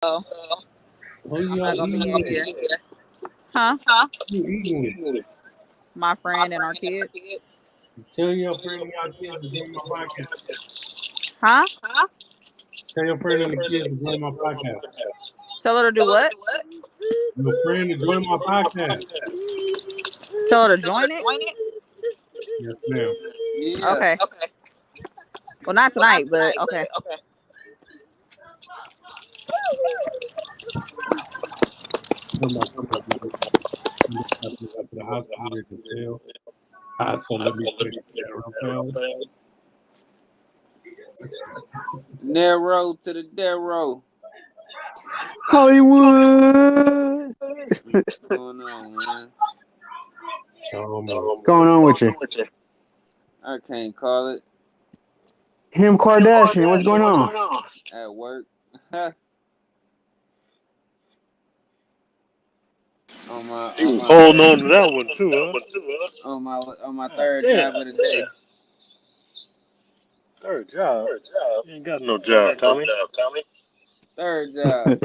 Who I'm not y'all gonna be eating in with? here. Huh? Who you eating with? My friend and our kids. Tell your friend and your kids to join my podcast. Huh? Tell your friend and the kids to join my podcast. Tell her to do what? Your friend to join my podcast. Tell her to join it. Yes, ma'am. Yeah. Okay. Well, not tonight, but okay. Come on, come on, come on. I'm going to go to the hospital to jail. So let me check that real fast. Narrow to the Darrow. Hollywood. What's going on, man? What's going on with you? I can't call it. Him Kardashian. What's going on? At work. Holding on to that one too, huh? On my third job of the day. Third job? You ain't got no job, Tommy. Third job.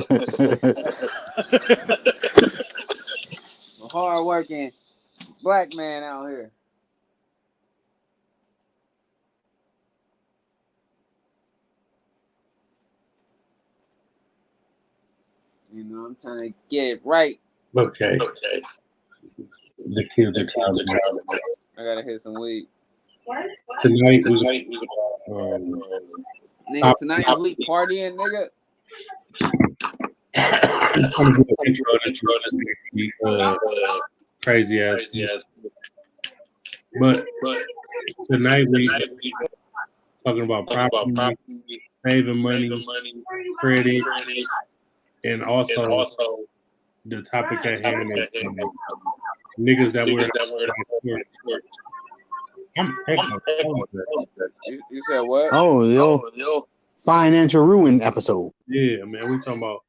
A hard working black man out here. You know, I'm trying to get it right. Okay. The kids are coming. I gotta hit some weed. Tonight we Nigga, tonight we partying, nigga. I'm gonna do an intro this next week. Crazy ass. But tonight we talking about property, saving money, credit, and also the topic at hand is niggas that wear shorts. You said what? Oh, the old financial ruin episode. Yeah, man. We talking about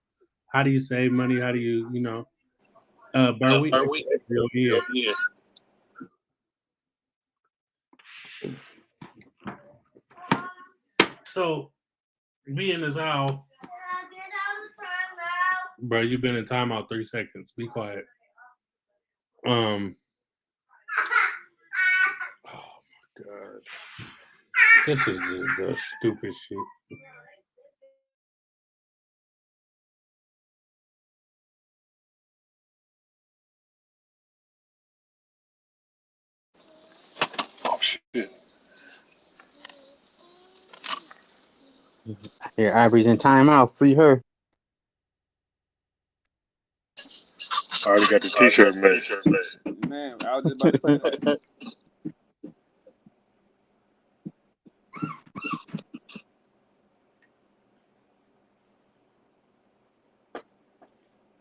how do you save money? How do you, Burwick? Yeah. So, be in this aisle. Bro, you've been in timeout 3 seconds. Be quiet. Oh my God. This is the stupid shit. Oh shit. Here, Ivory's in timeout. Free her. I already got the t-shirt made. Man, I was just about to say that.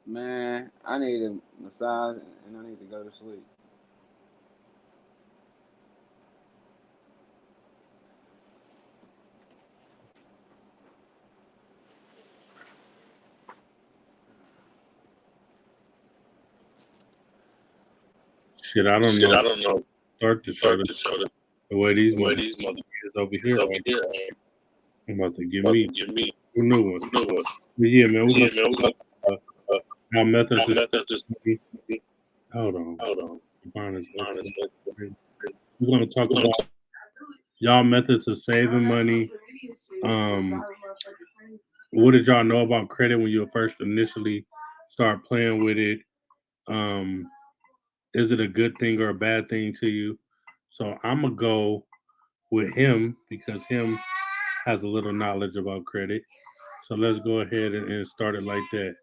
Man, I need a massage and I need to go to sleep. Shit, I don't know. Start the show. The way these motherfuckers over here. I'm about to give me a new one. But yeah, man. We're gonna talk about our methods. Hold on. We're gonna talk about y'all methods of saving money. What did y'all know about credit when you first initially start playing with it? Is it a good thing or a bad thing to you? So I'm gonna go with him because him has a little knowledge about credit. So let's go ahead and start it like that.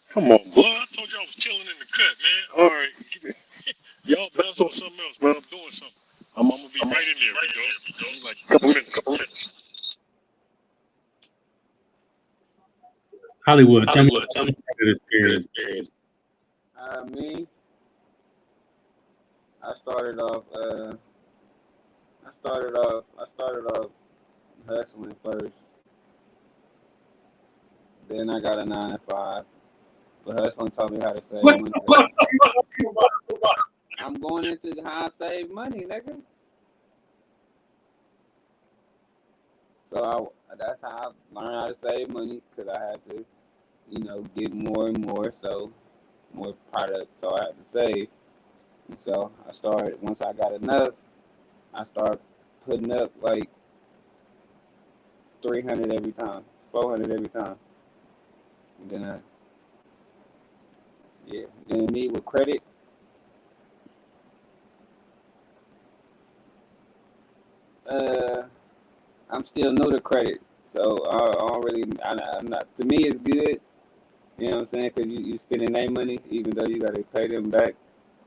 Come on, boy. I told you I was chilling in the cut, man. All right. Y'all bounce on something else, man. I'm doing something. I'm gonna be right in there, big dog. Like a couple minutes. Hollywood, tell me your experience. Me, I started off hustling first. Then I got a 9 to 5. But hustling taught me how to save money. I'm going into how I save money, nigga. So that's how I learned how to save money because I had to, get more and more. So more product. So I had to save. And so I started, once I got enough, I started putting up like 300 every time, 400 every time. And then then me with credit, I'm still new to credit. So I don't really, I'm not, to me it's good, you know what I'm saying? Because you spending their money, even though you got to pay them back.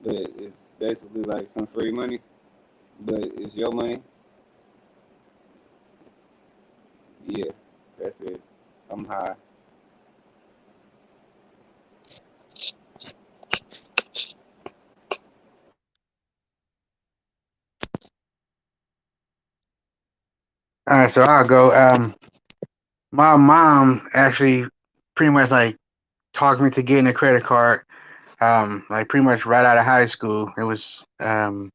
But it's basically like some free money, but it's your money. Yeah, that's it. I'm high. All right, so I'll go. My mom actually pretty much like talked me to getting a credit card. Like pretty much right out of high school. It was a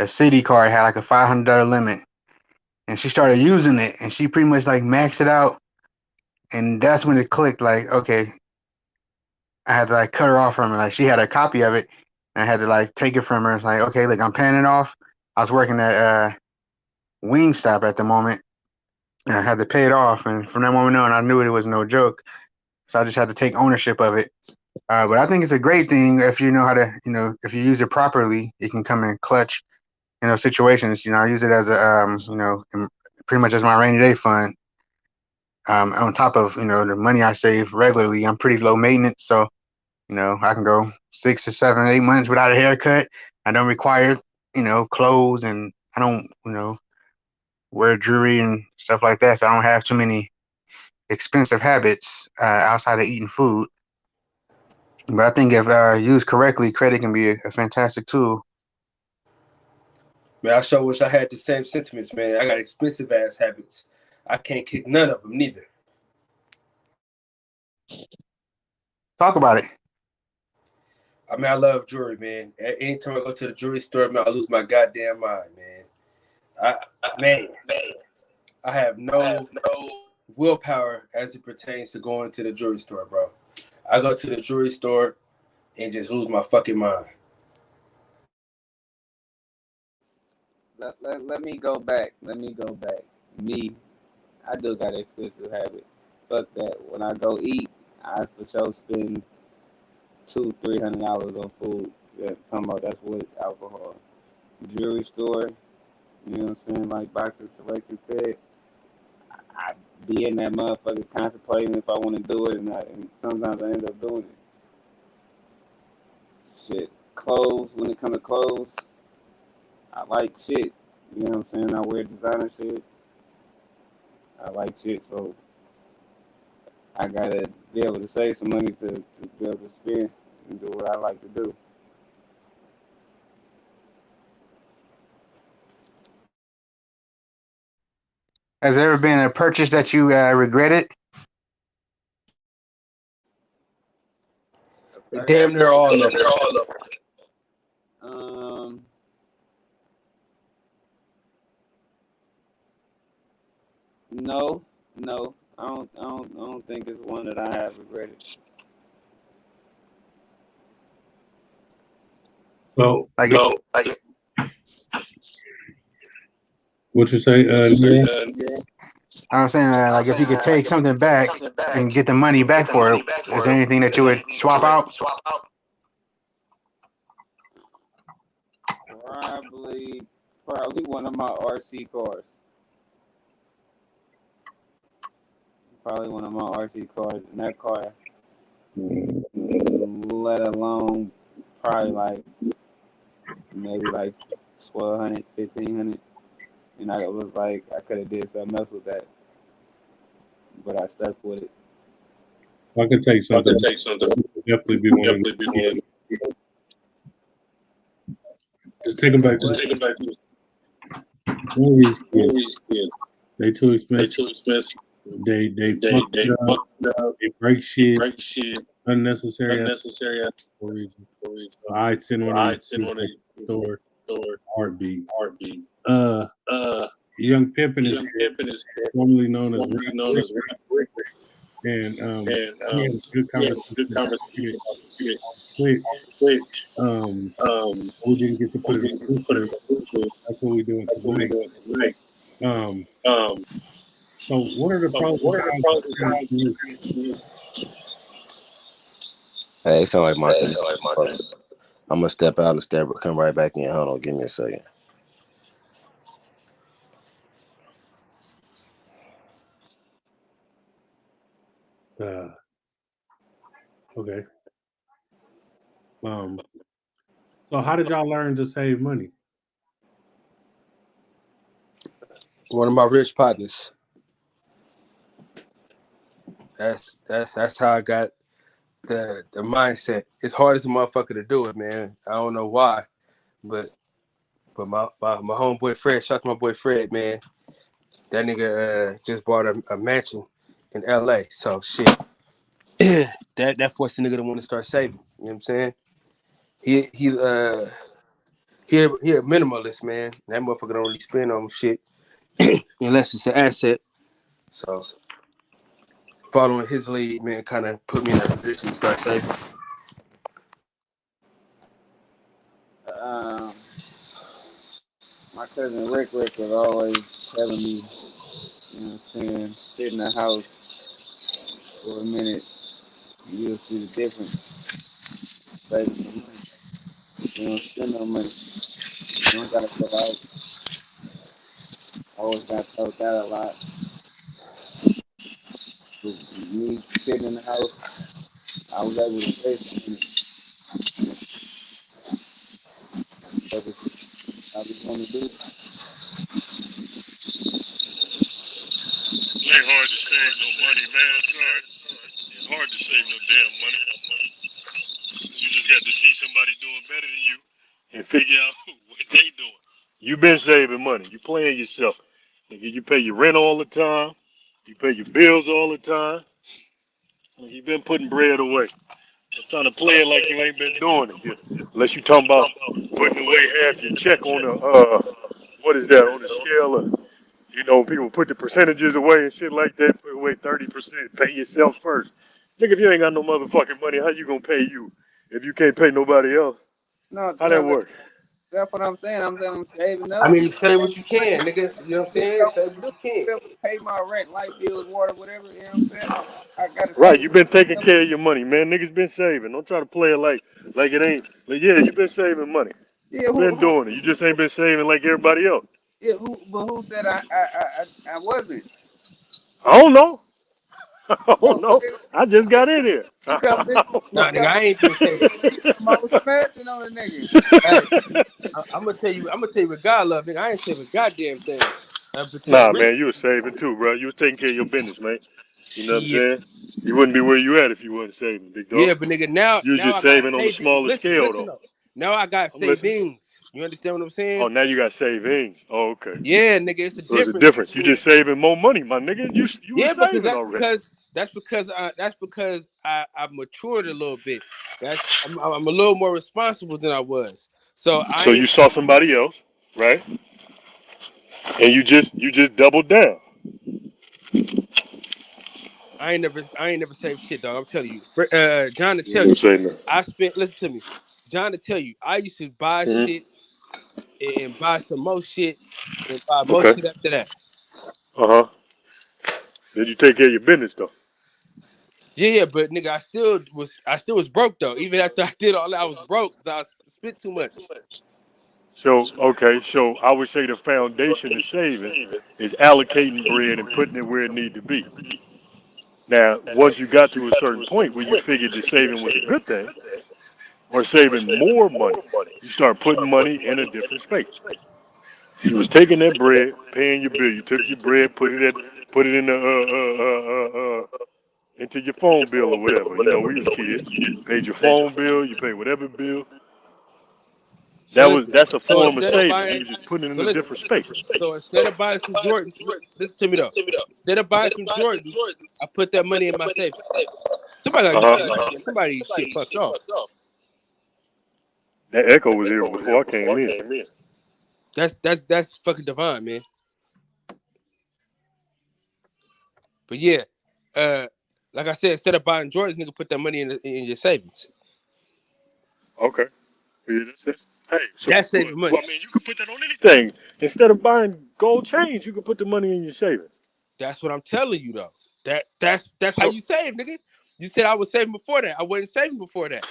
city card, had like a $500 limit, and she started using it, and she pretty much like maxed it out, and that's when it clicked. Like, okay, I had to like cut her off from her. Like she had a copy of it, and I had to like take it from her. It's like, okay, look, I'm paying it off. I was working at Wingstop at the moment, and I had to pay it off. And from that moment on, I knew it was no joke. So I just had to take ownership of it. But I think it's a great thing if you know how to, if you use it properly, it can come in clutch in those situations. I use it as a, pretty much as my rainy day fund. On top of, the money I save regularly, I'm pretty low maintenance. So, I can go 6 to 7, 8 months without a haircut. I don't require, clothes, and I don't, wear jewelry and stuff like that. So I don't have too many expensive habits outside of eating food. But I think if used correctly, credit can be a fantastic tool. Man, I sure wish I had the same sentiments, man. I got expensive ass habits. I can't kick none of them neither. Talk about it. I mean, I love jewelry, man. Anytime I go to the jewelry store, man, I lose my goddamn mind, man. I have no willpower as it pertains to going to the jewelry store, bro. I go to the jewelry store and just lose my fucking mind. Let me go back. Me, I do got an expensive habit. Fuck that. When I go eat, I for sure spend $200-$300 on food. Yeah, talking about that's with alcohol. Jewelry store, you know what I'm saying? Like Boxer Selection said, I be in that motherfucker contemplating if I want to do it, and sometimes I end up doing it. Shit, clothes. When it comes to clothes, I like shit. You know what I'm saying? I wear designer shit. I like shit, so I gotta be able to save some money to be able to spend and do what I like to do. Has there ever been a purchase that you regretted? Damn near all of them. No. I don't think it's one that I have regretted. So, Like, what you say? Yeah. I'm saying, like, if you could take something back and get the money back for it, is there anything that you would swap out? Probably one of my RC cars. Probably one of my RC cars, and that car, let alone probably like maybe like 1,200, 1,500, and I was like I could have did something else with that, but I stuck with it. I could take something. Definitely be one. Just take them back. One of these kids. They too expensive. They fucked it up. They break shit. Unnecessary. For reason. So I send one of these to the store. Heartbeat. Young Pimpin is formerly known as Rick. And we had a good conversation. Twitch. We didn't get to put it on YouTube. That's what we're doing tonight. So what are the pros and cons of streaming? Hey, it sound like my thing. I'm gonna step out and come right back in. Hold on, give me a second. Okay. So how did y'all learn to save money? One of my rich partners. That's how I got the mindset. It's hard as a motherfucker to do it, man. I don't know why, but my homeboy Fred, shout out to my boy Fred, man. That nigga just bought a mansion in LA. So shit. that forced the nigga to want to start saving. You know what I'm saying? He a minimalist, man. That motherfucker don't really spend on shit unless it's an asset. So following his lead, man, kind of put me in that position to start saving. My cousin Rick was always telling me, you know what I'm saying, sit in the house for a minute, and you'll see the difference. Save some money. You don't spend no money. You don't gotta go out. Always got told that a lot. With me sitting in the house, I was able to save some money. That's what I just want to do. It ain't hard to save no money, man. Sorry. It's hard to save no damn money. You just got to see somebody doing better than you and figure out what they doing. You been saving money. You playing yourself. You pay your rent all the time. You pay your bills all the time. You been putting bread away. I'm trying to play it like you ain't been doing it. Unless you talking about putting away half your check on the what is that, on the scale of, you know, people put the percentages away and shit like that, put away 30%, pay yourself first. Nigga, if you ain't got no motherfucking money, how you gonna pay you if you can't pay nobody else? No, How that work? That's what I'm saying. I'm saving up. I mean, say what you can, nigga. You know what I'm saying? Say what you can. Pay my rent, light bills, water, whatever. You know what I'm saying? I gotta Right, save. you been taking care of your money, man. Niggas been saving. Don't try to play it like it ain't. Like, yeah, you been saving money. Yeah, You been doing it. You just ain't been saving like everybody else. Yeah, who said I wasn't? I don't know. I don't know. I just got in here. Nah, nigga, I ain't been saying. I was smashing on a nigga. Hey, I'm gonna tell you what God love, nigga. I ain't saving a goddamn thing. Nah, man, you was saving too, bro. You was taking care of your business, man. You know what I'm saying? You wouldn't be where you at if you wasn't saving, big dog. Yeah, but nigga, now you was just saving on a smaller scale, though. Now I got savings. You understand what I'm saying? Oh, now you got savings. Oh, okay. Yeah, nigga, it's a difference. There's a difference. You just saving more money, my nigga. You yeah, were saving already. That's because I've matured a little bit. I'm a little more responsible than I was. So you saw somebody else, right? And you just doubled down. I ain't never saved shit, dog. I'm telling you. John to tell you, I spent. Listen to me, John to tell you, I used to buy shit and buy some more shit and buy more shit after that. Did you take care of your business though? Yeah, but nigga, I still was broke though. Even after I did all that, I was broke because I spent too much. So I would say the foundation of saving is allocating bread and putting it where it need to be. Now, once you got to a certain point where you figured that saving was a good thing, or saving more money, you start putting money in a different space. You was taking that bread, paying your bill. You took your bread, put it in the into your phone bill or whatever. You know, we was kids. Paid your phone bill, you pay whatever bill. That's a form of saving. You just putting it in a different space. So instead of buying some Jordans, listen to me though. Instead of buying some Jordans, I put that money in my savings. Somebody shit fucked off. That echo was here before I came in. That's fucking divine, man. But yeah, like I said, instead of buying Jordans, nigga, put that money in your savings. Okay. Yeah, hey, so That's saving money. well, I mean, you can put that on anything. Instead of buying gold chains, you can put the money in your savings. That's what I'm telling you though. That's how So- you save, nigga. You said I was saving before that. I wasn't saving before that.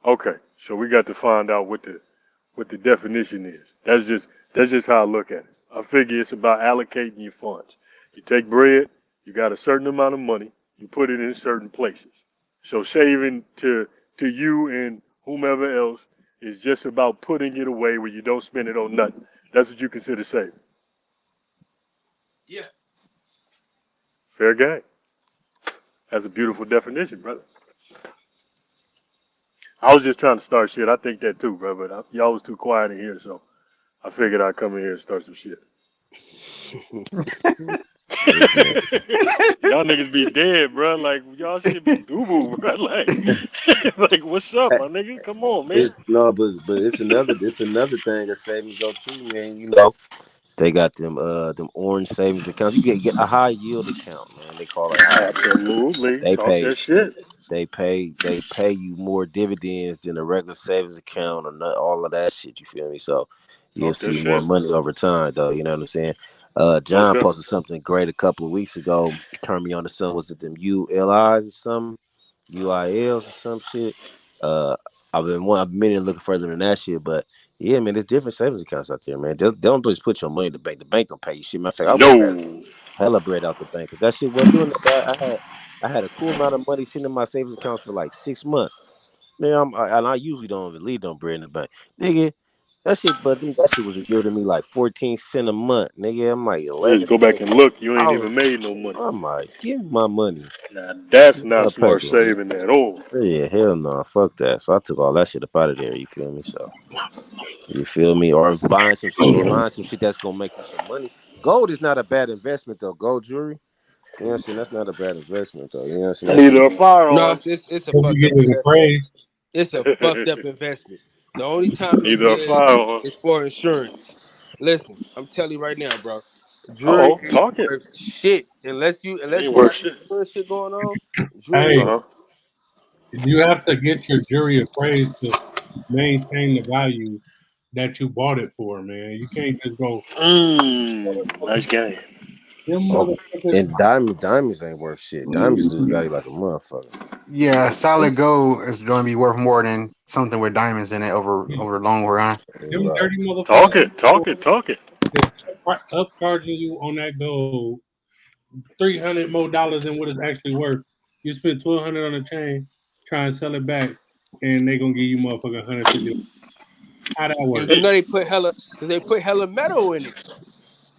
Okay, so we got to find out what the definition is. That's just how I look at it. I figure it's about allocating your funds. You take bread, you got a certain amount of money, you put it in certain places. So saving to you and whomever else is just about putting it away where you don't spend it on nothing. That's what you consider saving. Yeah. Fair game. That's a beautiful definition, brother. I was just trying to start shit. I think that too, bro. But y'all was too quiet in here, so I figured I'd come in here and start some shit. Y'all niggas be dead, bro. Like y'all shit be doo-boo, bro. Like what's up, my nigga? Come on, man. But it's another thing of savings though too, man. You know, they got them orange savings accounts. You get a high yield account, man. They call it high yield. Absolutely. They Talk pay that shit. They pay you more dividends than a regular savings account or not, all of that shit. You feel me? So you'll Talk that see more shit. money over time, though. You know what I'm saying? John Okay. posted something great a couple of weeks ago. Turned me on to some. Was it them ULIs or some UILs or some shit? I've been looking further than that shit, but yeah, man, there's different savings accounts out there, man. They don't just put your money in the bank. The bank don't pay you shit. Matter of fact, I would have No. hella bread out the bank because that shit wasn't doing that bad. I had a cool amount of money sitting in my savings accounts for like 6 months. Man, I usually don't even leave no bread in the bank, nigga. That shit was yielding me like 14 cents a month, nigga. I'm like 11 Just go back cents. and look. You I ain't was, even made no money. I'm like, give me my money. Now that's Give me my not smart paper, man. saving at all. Yeah, hell no, fuck that. So I took all that shit up out of there. You feel me? So you feel me? Or buying some shit that's gonna make you some money. Gold is not a bad investment though. Gold jewelry. You know what I'm saying? That's not a bad investment though. You know what I'm saying? Neither a No, firearm. it's a Hope fucked you up get it investment. appraised. It's a fucked up investment. The only time it's Neither a good firearm. is for insurance. Listen, I'm telling you right now, bro. Jewelry Uh-oh, ain't talk it. worth shit unless you Ain't got worth some shit. insurance shit going on. Jewelry Hey, ain't Uh-huh. you have to get your jury appraised to maintain the value that you bought it for, man. You can't just go. Nice game. Them Oh, motherfuckers. and diamonds ain't worth shit. Diamonds lose value like a motherfucker. Yeah, solid gold is going to be worth more than something with diamonds in it over the long run. Them Right. dirty Talk motherfuckers. it. Talk it. They're upcharging you on that gold $300 more than what it's actually worth. You spend $1,200 on a chain, try and sell it back, and they gonna give you motherfucking $150. How that work? You know they put hella metal in it.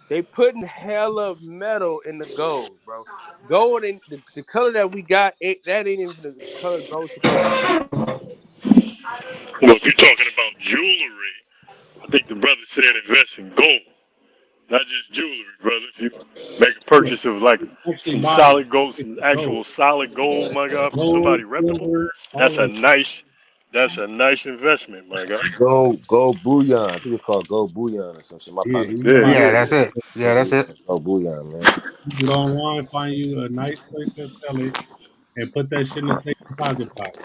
They putting hella metal in the gold, bro. Gold in the color that we got, that ain't even the color gold's supposed to be. Well, if you're talking about jewelry, I think the brother said invest in gold, not just jewelry, brother. If you make a purchase of like Actually, some buy solid gold, it's some gold, actual solid gold, my God, from gold, somebody reputable, silver, all that's a that. nice investment, my God. Gold bullion. I think it's called gold bullion or some shit. My Yeah, partner you can Yeah, buy Yeah, yeah. that's it. Yeah, that's it. gold bullion, man. you can go online, find you a nice place and sell it, and put that shit in a safe deposit box.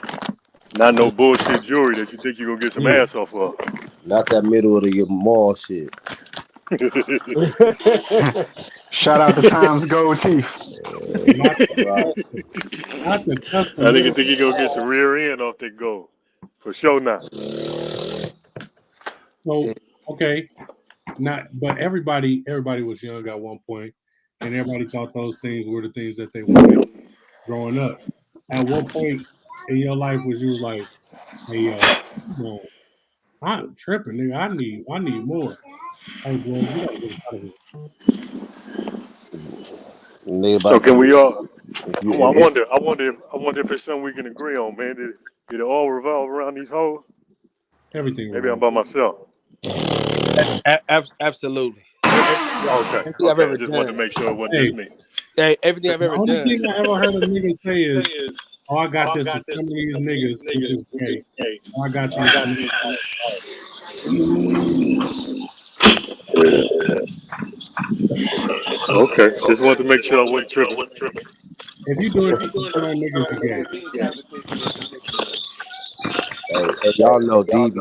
Not no bullshit jewelry that you think you're gonna get some Yeah. ass off of. Not that middle of the mall shit. Shout out to Times Gold Teeth. Not Right. not the I custom think you built. think you're gonna get some rear end off that gold. For sure not. So okay, not but everybody was young at one point, and everybody thought those things were the things that they wanted growing up. At what point in your life was you like, hey yo, no, I'm tripping, nigga. I need more. Hey boy, you gotta get out of here. Nigga, by So the can time we all if I you wonder if it's something we can agree on, man. Did it all revolve around these hoes? Everything Maybe I'm revolves. by myself. Absolutely. Okay, Everything I've okay. I ever just wanted to done. make sure it wasn't just Hey, me. Everything I've the ever only done. thing I ever heard a nigga say is, oh, I got this with some of these niggas who just gay. Oh, I got these. Okay, just wanted to make sure I wasn't tripping. If you do it, you tell niggas you That gay. being competition is ridiculous. Hey, y'all know D be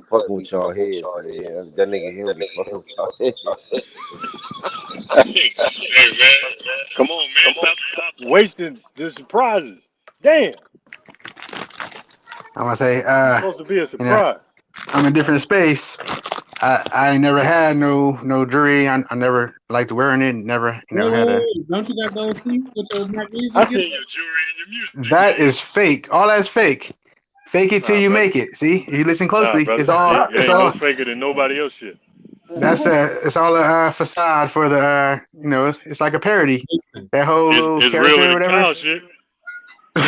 fucking with y'all heads, man. That nigga him be fucking with y'all heads. Hey, man, come on, man, stop wasting the surprises. Damn, I'm gonna say, it's supposed to be a you know, surprise. I'm in a different space. I never had no jewelry. I never liked wearing it. Never, had a. Don't you got those teeth with your magnesium? I seen your jewelry and your music That video. is fake. All that's fake. Fake it till Nah, you brother. make it. See, if you listen Nah, closely, brother. it's all. It ain't no faker than nobody else shit. It's all a facade for the. It's like a parody. That whole little It's character realer or than whatever. cow shit. The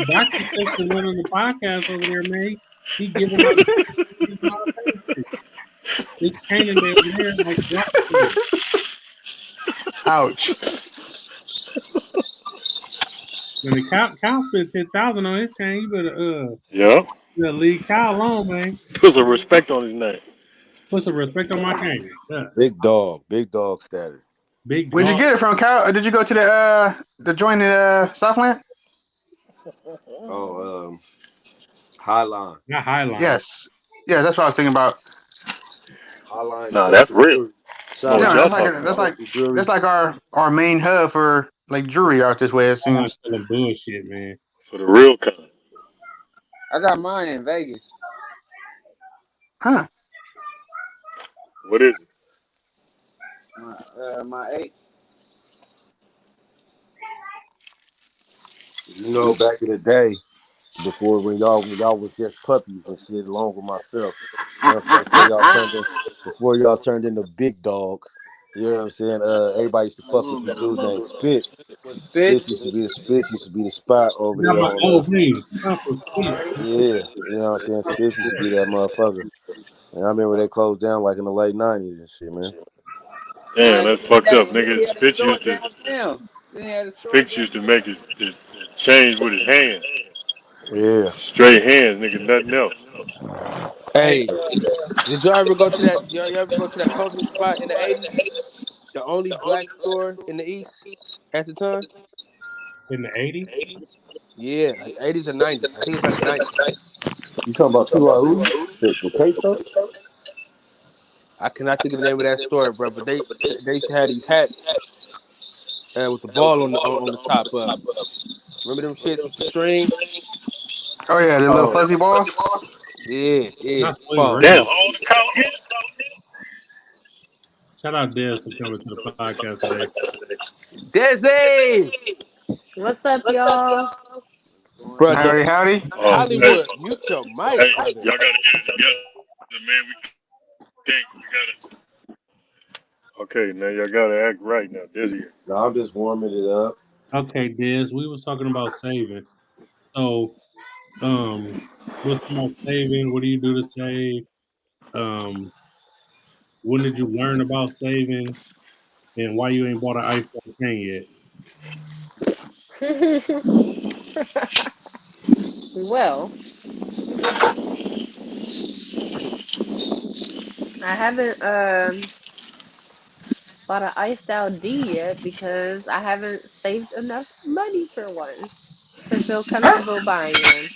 doctor says to run on the podcast over there, man. He giving out it's chaining their hair like drop. Ouch. When the cow spent 10,000 on his chain, you better Yeah. leave Kyle alone, man. Put some respect on his name. Put some respect on my chain. Yeah. Big dog status. Big Where'd you dog. get it from, Kyle? Or did you go to the joint in Southland? Oh, Highline. Not Highline. Yes. Yeah, that's what I was thinking about. Highline. Nah, that's real. Shout No, out. y'all That's like our main hub for like jewelry out this way. It I'm not seems. selling bullshit, man. for the real kind. I got mine in Vegas. Huh? What is it? My eight. Back in the day, when y'all was just puppies and shit, along with myself. You know what I'm saying? Before y'all turned into big dogs. You know what I'm saying? Everybody used to fuck with this dude named Spitz. Spitz used to be the spot over there on yeah, you know what I'm saying? Spitz used to be that motherfucker. And I remember they closed down like in the late 90s and shit, man. Damn, that's fucked up, nigga. Spitz used to make his change with his hands. Yeah. Straight hands, nigga, nothing else. Hey, did y'all ever go to that? Y'all ever go to that clothing spot in the 80s? The only black store in the East at the time? In the 80s? Yeah, 80s or 90s. I think it's like the 90s. You talking about the tape store? I cannot think of the name of that store, bro. But they used to have these hats with the ball on the top of them. Remember them shits with the strings? Oh yeah, the little fuzzy balls. Yeah. Not Fuck. Damn, all the cow hit. Shout out Des for coming to the podcast today. Desi! What's up, y'all? Bro, Howdy. Hollywood, mute your mic, Hey, brother. y'all gotta get it together, man. We gotta. Okay, now y'all gotta act right now. Dizzy. No, I'm just warming it up. Okay, Des, we was talking about saving. So, what's about saving? What do you do to save? When did you learn about saving? And why you ain't bought an iPhone 10 yet? Well, I haven't bought an iced out D yet because I haven't saved enough money for one to feel comfortable buying one.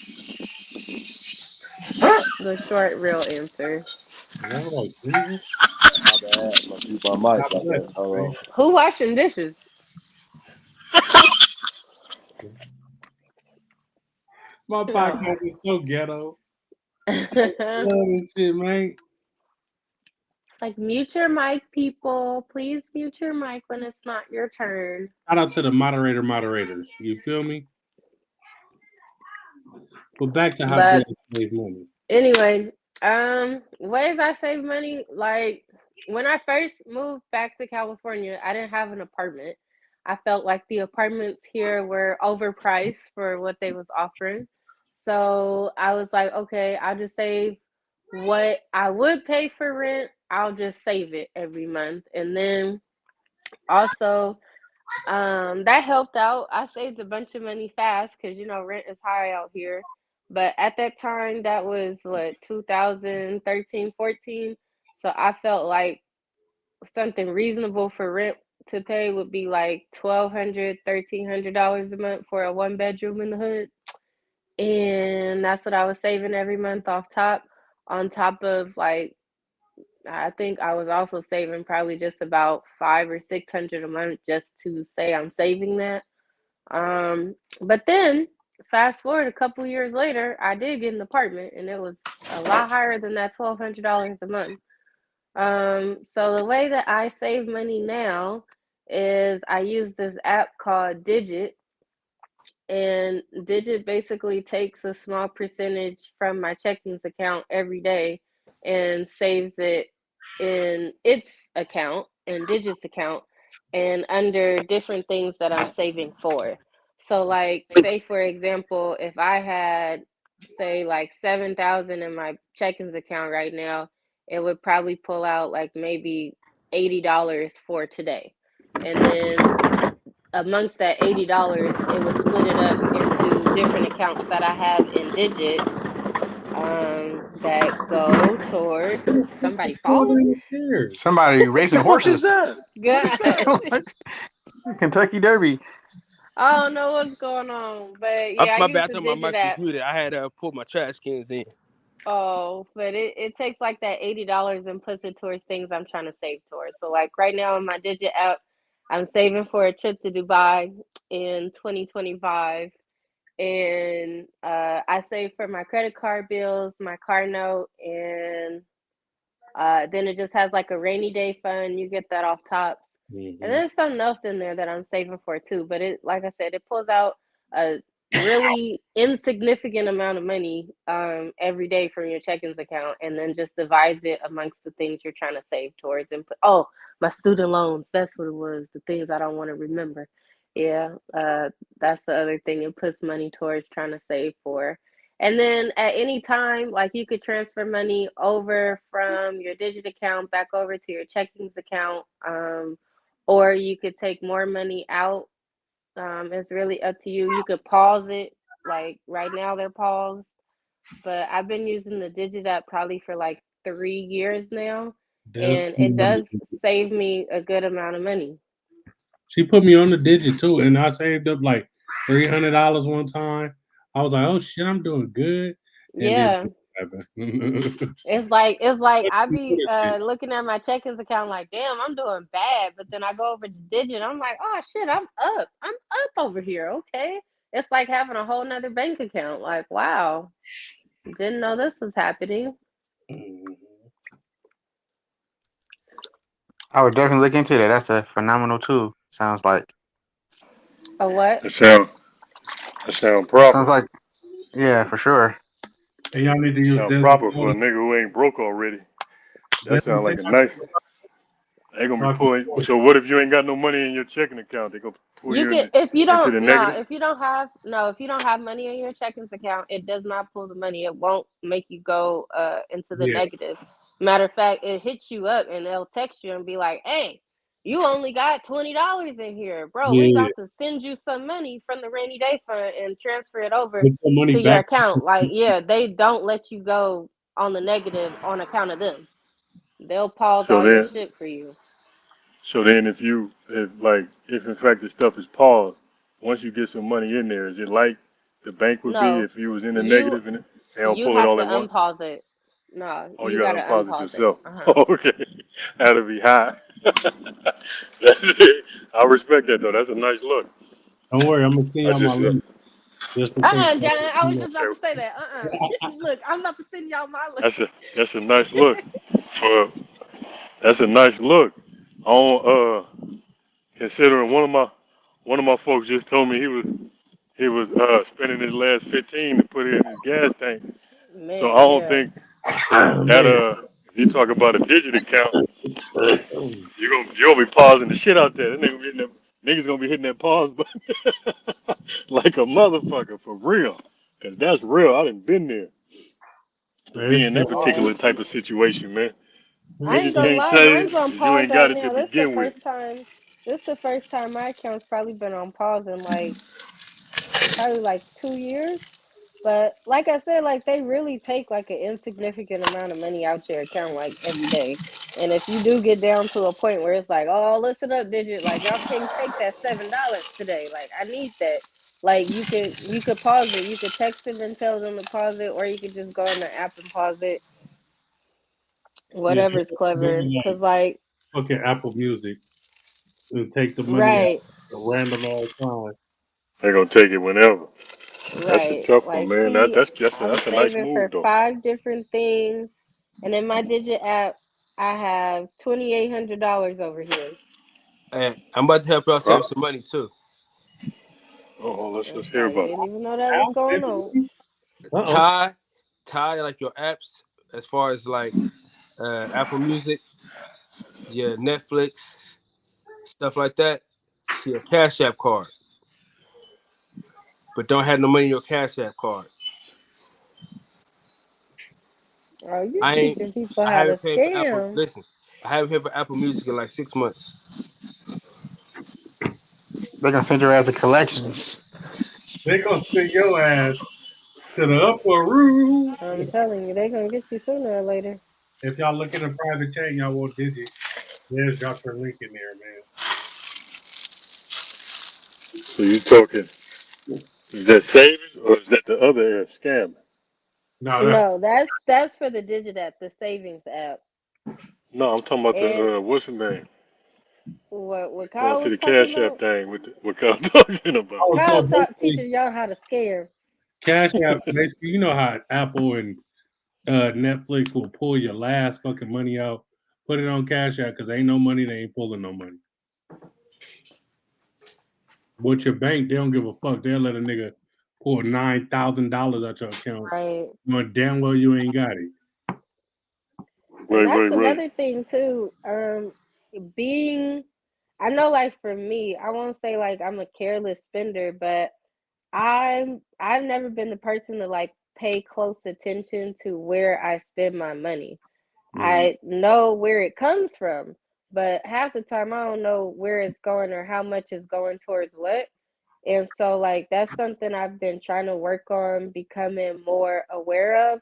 The short, real answer. Like sneezing? My bad. I'm gonna keep my mic like that. Hold on. Who washing dishes? My podcast is so ghetto. It's Love this shit, man. like mute your mic, people. Please mute your mic when it's not your turn. Shout out to the moderator. You feel me? But back to how to save money. Anyway, ways I save money, like when I first moved back to California, I didn't have an apartment. I felt like the apartments here were overpriced for what they was offering. So I was like, okay, I'll just save what I would pay for rent. I'll just save it every month. And then also that helped out. I saved a bunch of money fast because rent is high out here. But at that time, that was what 2013, 14. So I felt like something reasonable for rent to pay would be like $1,200, $1,300 a month for a 1 bedroom in the hood. And that's what I was saving every month off top, on top of like, I think I was also saving probably just about 500 or 600 a month just to say I'm saving that. But then fast forward a couple years later, I did get an apartment, and it was a lot higher than that $1,200 a month. So the way that I save money now is I use this app called Digit, and Digit basically takes a small percentage from my checkings account every day and saves it in its account, in Digit's account, and under different things that I'm saving for. So like, say for example, if I had say like 7,000 in my checkings account right now, it would probably pull out like maybe $80 for today. And then amongst that $80, it would split it up into different accounts that I have in Digit, that go towards somebody falling. Somebody racing What is horses. that? Good. Kentucky Derby. I don't know what's going on, but yeah, I My use bad. I the thought my Digit mic was app. muted. I had to pull my trash cans in. Oh, but it takes like that $80 and puts it towards things I'm trying to save towards. So like right now in my Digit app, I'm saving for a trip to Dubai in 2025. And I save for my credit card bills, my car note, and then it just has like a rainy day fund. You get that off top. And then there's something else in there that I'm saving for too. But it, like I said, it pulls out a really insignificant amount of money every day from your checkings account, and then just divides it amongst the things you're trying to save towards. And put, oh, my student loans, that's what it was, the things I don't want to remember. Yeah, that's the other thing it puts money towards trying to save for. And then at any time, like you could transfer money over from your Digit account back over to your checkings account, or you could take more money out. It's really up to you. You could pause it. Like right now, they're paused. But I've been using the Digit app probably for like 3 years now, and it does save me a good amount of money. She put me on the Digit too, and I saved up like $300 one time. I was like, "Oh shit, I'm doing good." And Yeah. then It's like I be looking at my checkings account like, damn, I'm doing bad. But then I go over to Digit, I'm like, oh shit, I'm up over here. Okay. It's like having a whole nother bank account. Like, wow, didn't know this was happening. I would definitely look into that. That's a phenomenal tool. Sounds like. A what? That sound proper. Sounds like, yeah, for sure. And y'all need to use Sound proper for a nigga who ain't broke already. That sounds like a nice. They gonna be pulling. So what if you ain't got no money in your checking account? They gonna pull you get into, if you into don't the no negative? if you don't have money in your checkings account, it does not pull the money. It won't make you go into the negative. Matter of fact, it hits you up and they'll text you and be like, hey, you only got $20 in here, bro. We about to send you some money from the rainy day fund and transfer it over to your account. Like, yeah, they don't let you go on the negative on account of them. They'll pause all your shit for you. So then if in fact the stuff is paused, once you get some money in there, is it like the bank would be if you was in the negative and they don't pull it all at once? Unpause it. No, Oh, you gotta unpause it yourself. Uh-huh. Okay. That'll be high. That's it. I respect that though. That's a nice look. Don't worry, I'm gonna send y'all my link. John, I was just about to say that. Look, I'm about to send y'all my link. That's a nice look. That's a nice look. On considering one of my folks just told me he was spending his last 15 to put it in his gas tank. Man, so I don't think that if you talk about a Digit account, you're gonna be pausing the shit out there. Niggas gonna be hitting that pause button like a motherfucker for real. Cause that's real. I done been there. To be in that particular type of situation, man. I ain't gonna lie, mine's on pause right now. This is the first time my account's probably been on pause in like probably like 2 years. But like I said, like they really take like an insignificant amount of money out your account like every day. And if you do get down to a point where it's like, oh, listen up, Digit, like y'all can't take that $7 today. Like I need that. Like you could pause it. You could text them and tell them to pause it, or you could just go in the app and pause it. Yeah, Whatever's they clever. be Cause like like, fucking Apple Music and take the money out right, at a random ass time. They're gonna take it whenever. That's a right. tough one, Like man. see, I'm That's a nice saving move for though. 5 different things, and in my Digit app, I have $2,800 over here. And I'm about to help y'all Uh save some money too. oh, let's It's hear like you about didn't it. even know that was going on. Uh-oh. Tie like your apps as far as like Apple Music, your Netflix, stuff like that, to your Cash App card. But don't have no money in your Cash App card. Oh, you I ain't. teaching people I how to haven't paid for Apple. scam. Listen, I haven't paid for Apple Music in like 6 months. They're gonna send your ass to collections. They gonna send your ass to the upper room. I'm telling you, they're gonna get you sooner or later. If y'all look at the private chat, y'all want Digit. There's drop her link in there, man. So you talking? Is that savings or is that the other scam? No, that's No, that's for the Digit app, the savings app. No, I'm talking about And the what's the name? what Going Kyle to was the talking Cash App about, thing with what I'm talking about. oh, so Kyle basically, teaches y'all how to scam. Cash App. Basically, you know how Apple and Netflix will pull your last fucking money out, put it on Cash App because ain't no money, they ain't pulling no money. But your bank, they don't give a fuck. They'll let a nigga pull $9,000 out your account. Right. Knowing damn well you ain't got it. And Right, that's right, right. another thing too. Being, I know, like for me, I won't say like I'm a careless spender, but I've never been the person to like pay close attention to where I spend my money. Mhm. I know where it comes from, but half the time I don't know where it's going or how much is going towards what. And so like that's something I've been trying to work on becoming more aware of.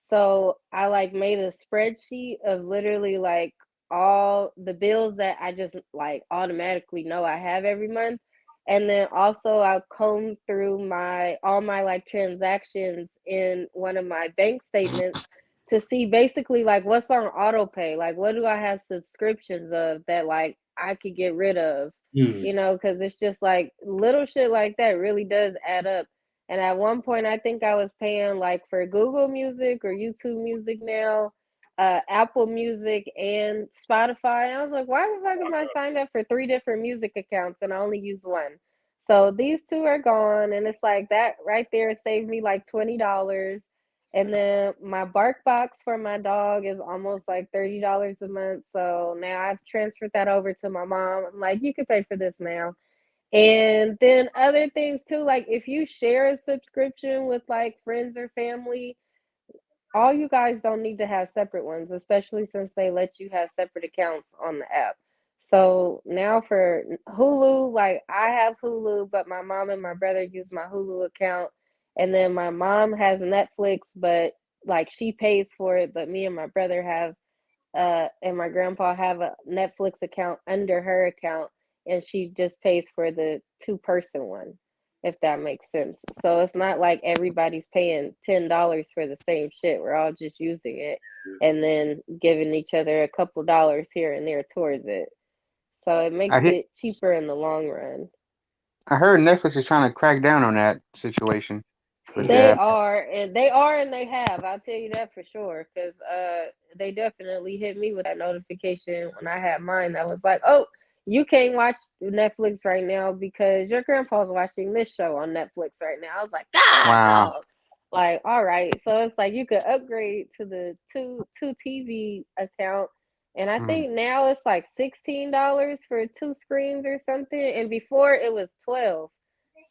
So I like made a spreadsheet of literally like all the bills that I just like automatically know I have every month. And then also I'll comb through my all my like transactions in one of my bank statements to see basically like what's on auto pay, like what do I have subscriptions of that like I could get rid of, Mhm. because it's just like little shit like that really does add up. And at one point, I think I was paying like for Google Music or YouTube Music now, Apple Music, and Spotify. And I was like, why the fuck am I signed up for 3 different music accounts and I only use one? So these two are gone, and it's like that right there saved me like $20. And then my bark box for my dog is almost like $30 a month. So now I've transferred that over to my mom. I'm like, you can pay for this now. And then other things too, like if you share a subscription with like friends or family, all you guys don't need to have separate ones, especially since they let you have separate accounts on the app. So now for Hulu, like I have Hulu, but my mom and my brother use my Hulu account. And then my mom has Netflix, but like she pays for it, but me and my brother have and my grandpa have a Netflix account under her account, and she just pays for the two-person one, if that makes sense. So it's not like everybody's paying $10 for the same shit. We're all just using it and then giving each other a couple dollars here and there towards it. So it makes I hit. it cheaper in the long run. I heard Netflix is trying to crack down on that situation with the They app. are, and they are, and they have. I'll tell you that for sure, because they definitely hit me with that notification when I had mine. That was like, oh, you can't watch Netflix right now because your grandpa's watching this show on Netflix right now. I was like, God, Wow. no. Like, all right, so it's like you could upgrade to the two TV account, and I Mm. think now it's like $16 for 2 screens or something, and before it was 12.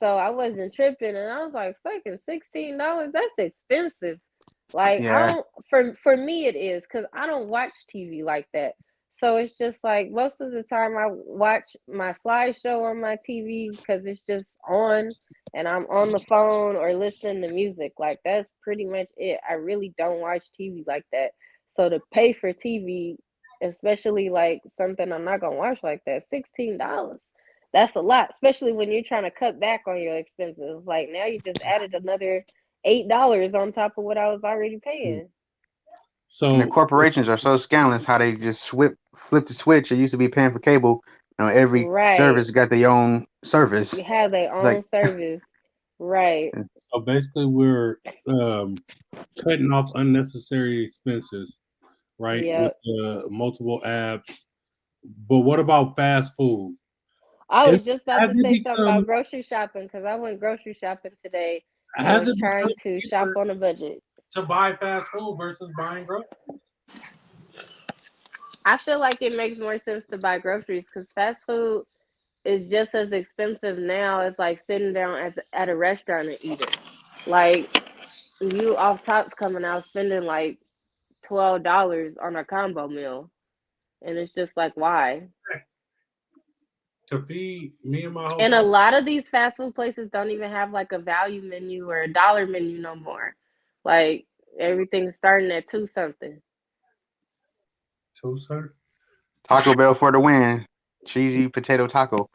So I wasn't tripping, and I was like, fucking $16, that's expensive. Like I Yeah. don't, for me it is, because I don't watch TV like that. So it's just like most of the time I watch my slideshow on my TV because it's just on and I'm on the phone or listening to music. Like that's pretty much it. I really don't watch TV like that. So to pay for TV, especially like something I'm not gonna watch like that, $16. That's a lot, especially when you're trying to cut back on your expenses. Like now you just added another $8 on top of what I was already paying. And the So corporations are so scandalous how they just flip the switch. It used to be paying for cable. Every Right. service got their own service. You have their It's like own service. Right. so basically, we're cutting off unnecessary expenses, right? With Yep. multiple apps. But what about fast food? I Is, was just about has to it say something about become? grocery shopping because I went grocery shopping today and Has was it trying become to shop cheaper on a budget. to buy fast food versus buying groceries? I feel like it makes more sense to buy groceries because fast food is just as expensive now as like sitting down at a restaurant and eating. Like you off top's coming out spending like $12 on a combo meal. And it's just like why? To feed me and my whole And a family, lot of these fast food places don't even have like a value menu or a dollar menu no more. Like everything's starting at 2 something. too, sir. Taco Bell for the win. Cheesy potato taco.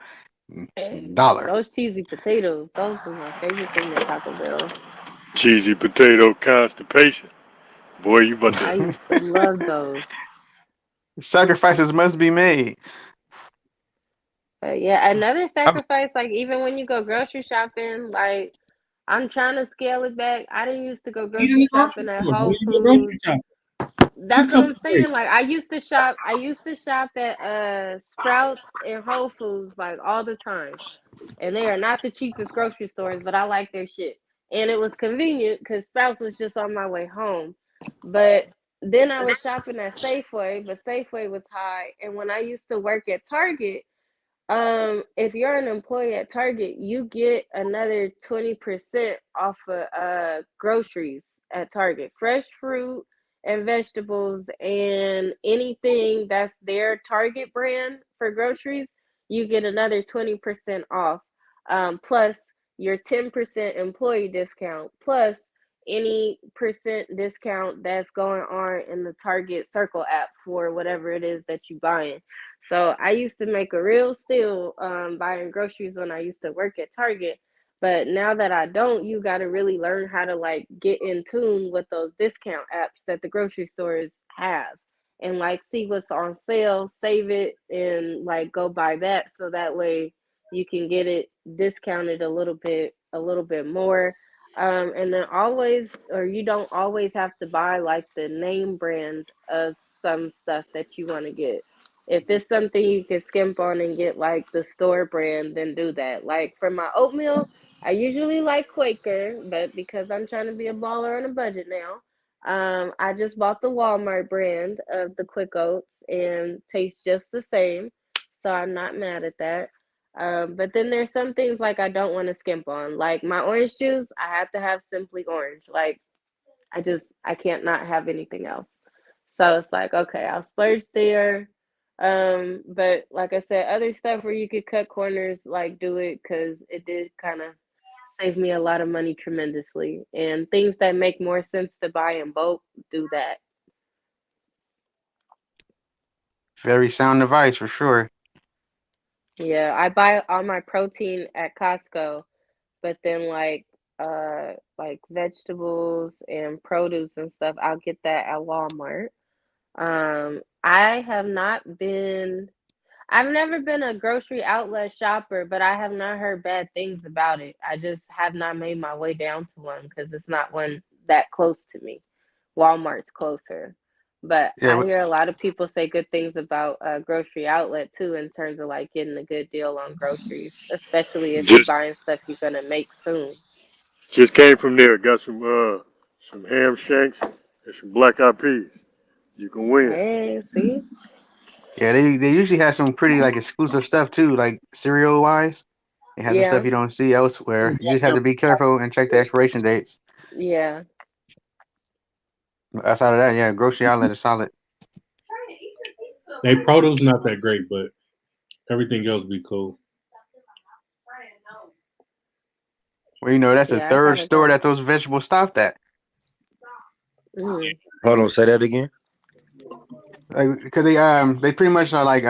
And $1. those cheesy potatoes, those are my favorite thing at Taco Bell. Cheesy potato constipation. Boy, you about I to. used to love those. Sacrifices must be made. But yeah, another I'm, sacrifice, like even when you go grocery shopping, like I'm trying to scale it back. I didn't used to go Eat in grocery the grocery shopping at store. When Whole you go grocery Foods. shopping, That's think what of I'm it. saying. Like I used to shop at Sprouts and Whole Foods like all the time. And they are not the cheapest grocery stores, but I like their shit. And it was convenient because Sprouts was just on my way home. But then I was shopping at Safeway, but Safeway was high. And when I used to work at Target, if you're an employee at Target, you get another 20% off of groceries at Target. Fresh fruit and vegetables and anything that's their Target brand for groceries, you get another 20% off. Plus your 10% employee discount, plus any percent discount that's going on in the Target Circle app for whatever it is that you buying. So I used to make a real steal buying groceries when I used to work at Target. But now that I don't, you got to really learn how to like get in tune with those discount apps that the grocery stores have and like see what's on sale, save it, and like go buy that so that way you can get it discounted a little bit more. And then always, or you don't always have to buy like the name brand of some stuff that you want to get. If it's something you can skimp on and get like the store brand, then do that. Like for my oatmeal, I usually like Quaker, but because I'm trying to be a baller on a budget now, I just bought the Walmart brand of the Quick Oats and tastes just the same. So I'm not mad at that. But then there's some things like I don't want to skimp on. Like my orange juice, I have to have Simply Orange. Like I can't not have anything else. So it's like, okay, I'll splurge there. But like I said, other stuff where you could cut corners, like do it because it did kind of save me a lot of money tremendously. And things that make more sense to buy in bulk, do that. very sound advice for sure. Yeah, I buy all my protein at Costco, but then like vegetables and produce and stuff, I'll get that at Walmart. I have not been I've never been a grocery outlet shopper, but I have not heard bad things about it. I just have not made my way down to one because it's not one that close to me. Walmart's closer. But Yeah, I hear a lot of people say good things about grocery outlet too in terms of like getting a good deal on groceries, especially if you're Just buying stuff you're gonna make soon. just came from there. Got some ham shanks and some black eyed peas. You can win. Hey, see? yeah. They usually have some pretty like exclusive stuff too, like cereal wise. They have some stuff Yeah, you don't see elsewhere. You just have to be careful and check the expiration dates. yeah. Outside of that, yeah, grocery outlet is solid. They produce not that great, but everything else be cool. Well, you know, that's the Yeah, I third gotta store go. that those vegetables stopped at. Mm. Hold on, say that again. Like, because they pretty much are like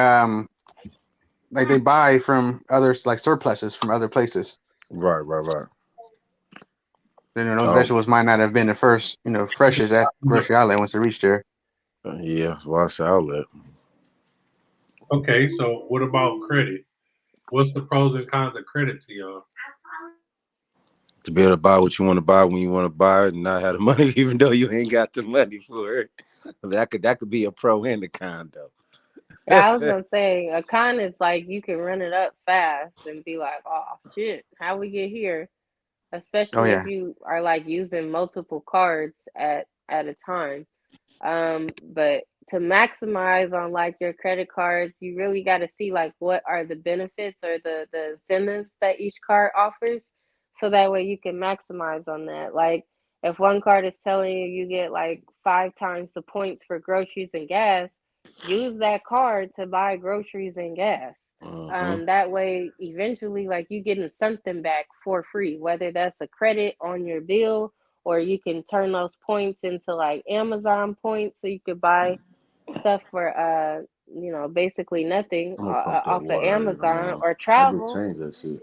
they buy from others, like surpluses from other places. Right. You know, those Oh, vegetables might not have been the first, freshest at grocery outlet once they reach there. yeah. That's why I say outlet. Okay, so what about credit? What's the pros and cons of credit to y'all? To be able to buy what you want to buy when you want to buy it and not have the money, even though you ain't got the money for it. That could be a pro and a con though. Yeah, I was gonna say a con is like you can run it up fast and be like, oh shit, how we get here? Oh Especially if yeah, you are like using multiple cards at a time. But to maximize on like your credit cards, you really got to see like what are the benefits or the incentives that each card offers, so that way you can maximize on that. Like if one card is telling you get like 5 times the points for groceries and gas, use that card to buy groceries and gas. That way eventually like you getting something back for free, whether that's a credit on your bill or you can turn those points into like Amazon points so you could buy stuff for basically nothing I'm gonna pump that off of water out of here Amazon now. or I just travel. changed that shit.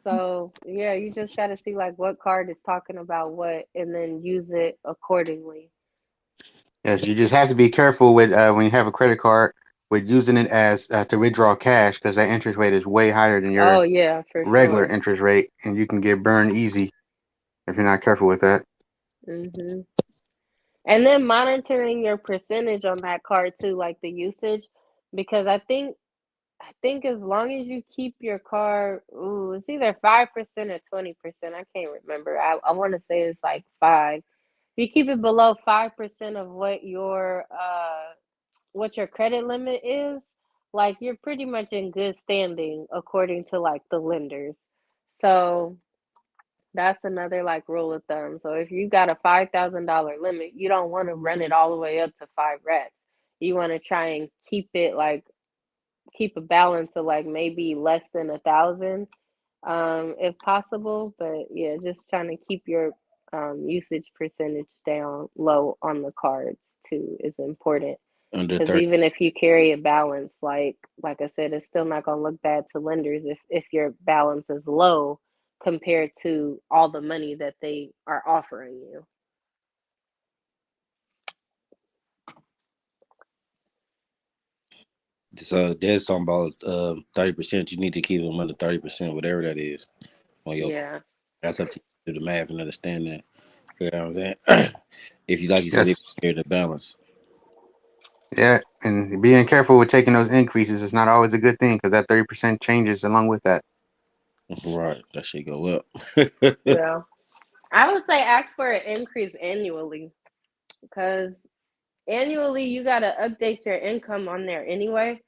So yeah, you just got to see like what card is talking about what and then use it accordingly. yes. You just have to be careful with when you have a credit card with using it as to withdraw cash because that interest rate is way higher than Oh your yeah, for regular sure. interest rate, and you can get burned easy if you're not careful with that. Mhm. And then monitoring your percentage on that card too, like the usage, because I think as long as you keep your car, ooh, it's either 5% or 20%. I can't remember. I want to say it's like five. If you keep it below 5% of what your credit limit is, like you're pretty much in good standing according to like the lenders. So that's another like rule of thumb. So if you got a $5,000 limit, you don't want to run it all the way up to 5 racks. You want to try and keep a balance of like maybe less than 1,000, if possible. But yeah, just trying to keep your usage percentage down low on the cards too is important. Under Because 30. even if you carry a balance, like I said, it's still not gonna look bad to lenders if your balance is low compared to all the money that they are offering you. So there's something about 30%. You need to keep them under 30%, whatever that is. On your, Yeah. that's up to you to do the math and understand that. You know what I'm saying? If you like you said, if Yes. you carry the balance. Yeah, and being careful with taking those increases is not always a good thing because that 30% changes along with that. Right. That shit go up. Yeah. I would say ask for an increase annually because annually you got to update your income on there anyway.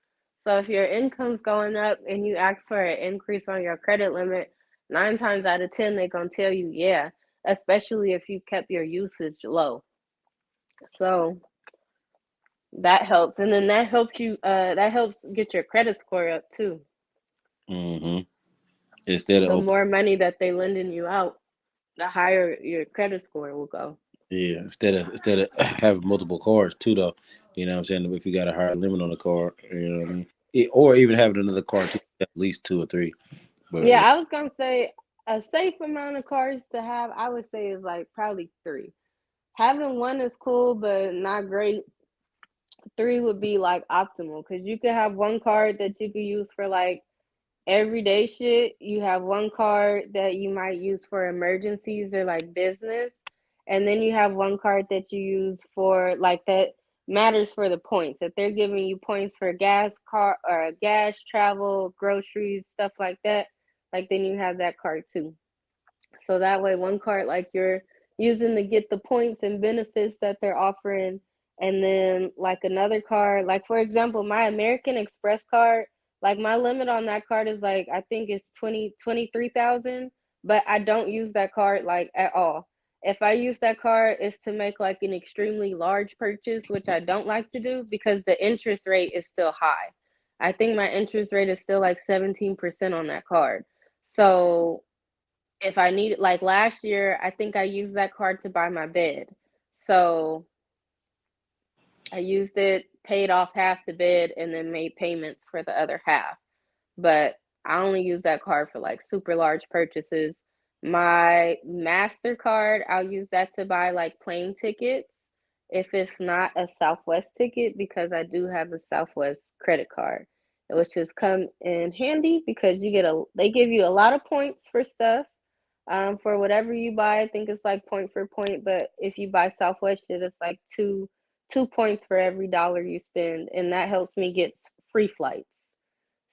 So if your income's going up and you ask for an increase on your credit limit, 9 times out of 10 they're gonna tell you yeah, especially if you kept your usage low. So that helps, and then that helps you. That helps get your credit score up too. Mm-hmm. Instead of The open, more money that they lending you out, the higher your credit score will go. yeah. Instead of having multiple cards too, though. You know what I'm saying? If you got a higher limit on the card, you know what I mean? Or even having another card too, at least 2 or 3. But Yeah, yeah. I was gonna say a safe amount of cards to have. I would say is like probably three. Having one is cool, but not great. Three would be like optimal because you could have one card that you could use for like everyday shit. You have one card that you might use for emergencies or like business. And then you have one card that you use for like that matters for the points. If they're giving you points for gas car or gas, travel, groceries, stuff like that, like then you have that card too. So that way one card like you're using to get the points and benefits that they're offering, and then like another card, like for example, my American Express card, like my limit on that card is like I think it's 23,000, but I don't use that card like at all. if I use that card, it's to make like an extremely large purchase, which I don't like to do because the interest rate is still high. I think my interest rate is still like 17% on that card. So if I need, like last year, I think I used that card to buy my bed. So I used it, paid off half the bed, and then made payments for the other half. But I only use that card for like super large purchases. My MasterCard, I'll use that to buy like plane tickets if it's not a Southwest ticket, because I do have a Southwest credit card, which has come in handy because they give you a lot of points for stuff. For whatever you buy, I think it's like point for point, but if you buy Southwest shit, it's like two points for every dollar you spend, and that helps me get free flights.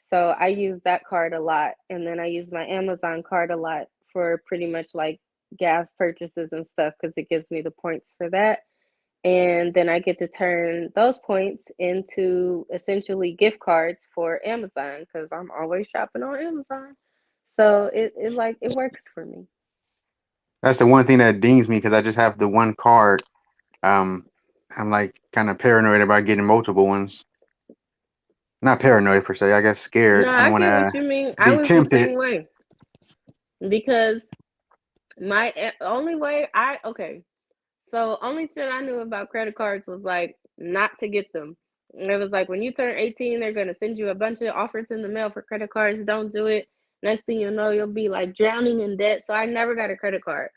So I use that card a lot, and then I use my Amazon card a lot for pretty much like gas purchases and stuff because it gives me the points for that. And then I get to turn those points into essentially gift cards for Amazon because I'm always shopping on Amazon. So it works for me. That's the one thing that dings me because I just have the one card. I'm like kind of paranoid about getting multiple ones. Not paranoid per se. I guess scared. No, I don't I want get what to you mean. I be was the tempted. same way because my only way okay. So only shit I knew about credit cards was like not to get them. It was like when you turn 18, they're gonna send you a bunch of offers in the mail for credit cards. Don't do it. Next thing you know, you'll be like drowning in debt. So I never got a credit card.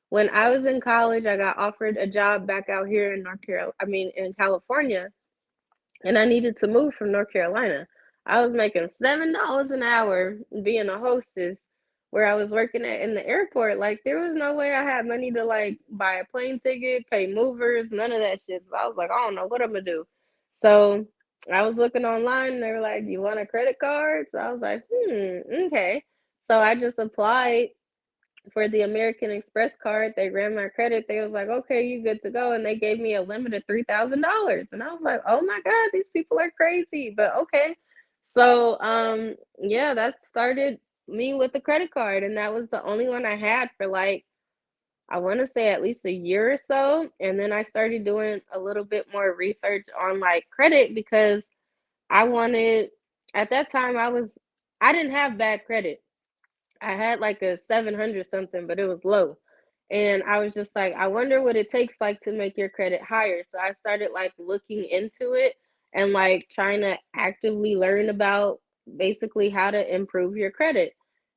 When I was in college, I got offered a job back out here in in California, and I needed to move from North Carolina. I was making $7 an hour being a hostess where I was working at in the airport. Like there was no way I had money to like buy a plane ticket, pay movers, none of that shit. So I was like, I don't know what I'm gonna do. So I was looking online and they were like, you want a credit card? So I was like, okay. So I just applied for the American Express card. They ran my credit. They was like, okay, you good to go. And they gave me a limit of $3,000. And I was like, oh my God, these people are crazy. But okay. So yeah, that started me with the credit card. And that was the only one I had for like, I want to say at least a year or so. And then I started doing a little bit more research on like credit because I wanted, at that time, I didn't have bad credit. I had like a 700 something, but it was low. And I was just like, I wonder what it takes like to make your credit higher. So I started like looking into it and like trying to actively learn about basically how to improve your credit.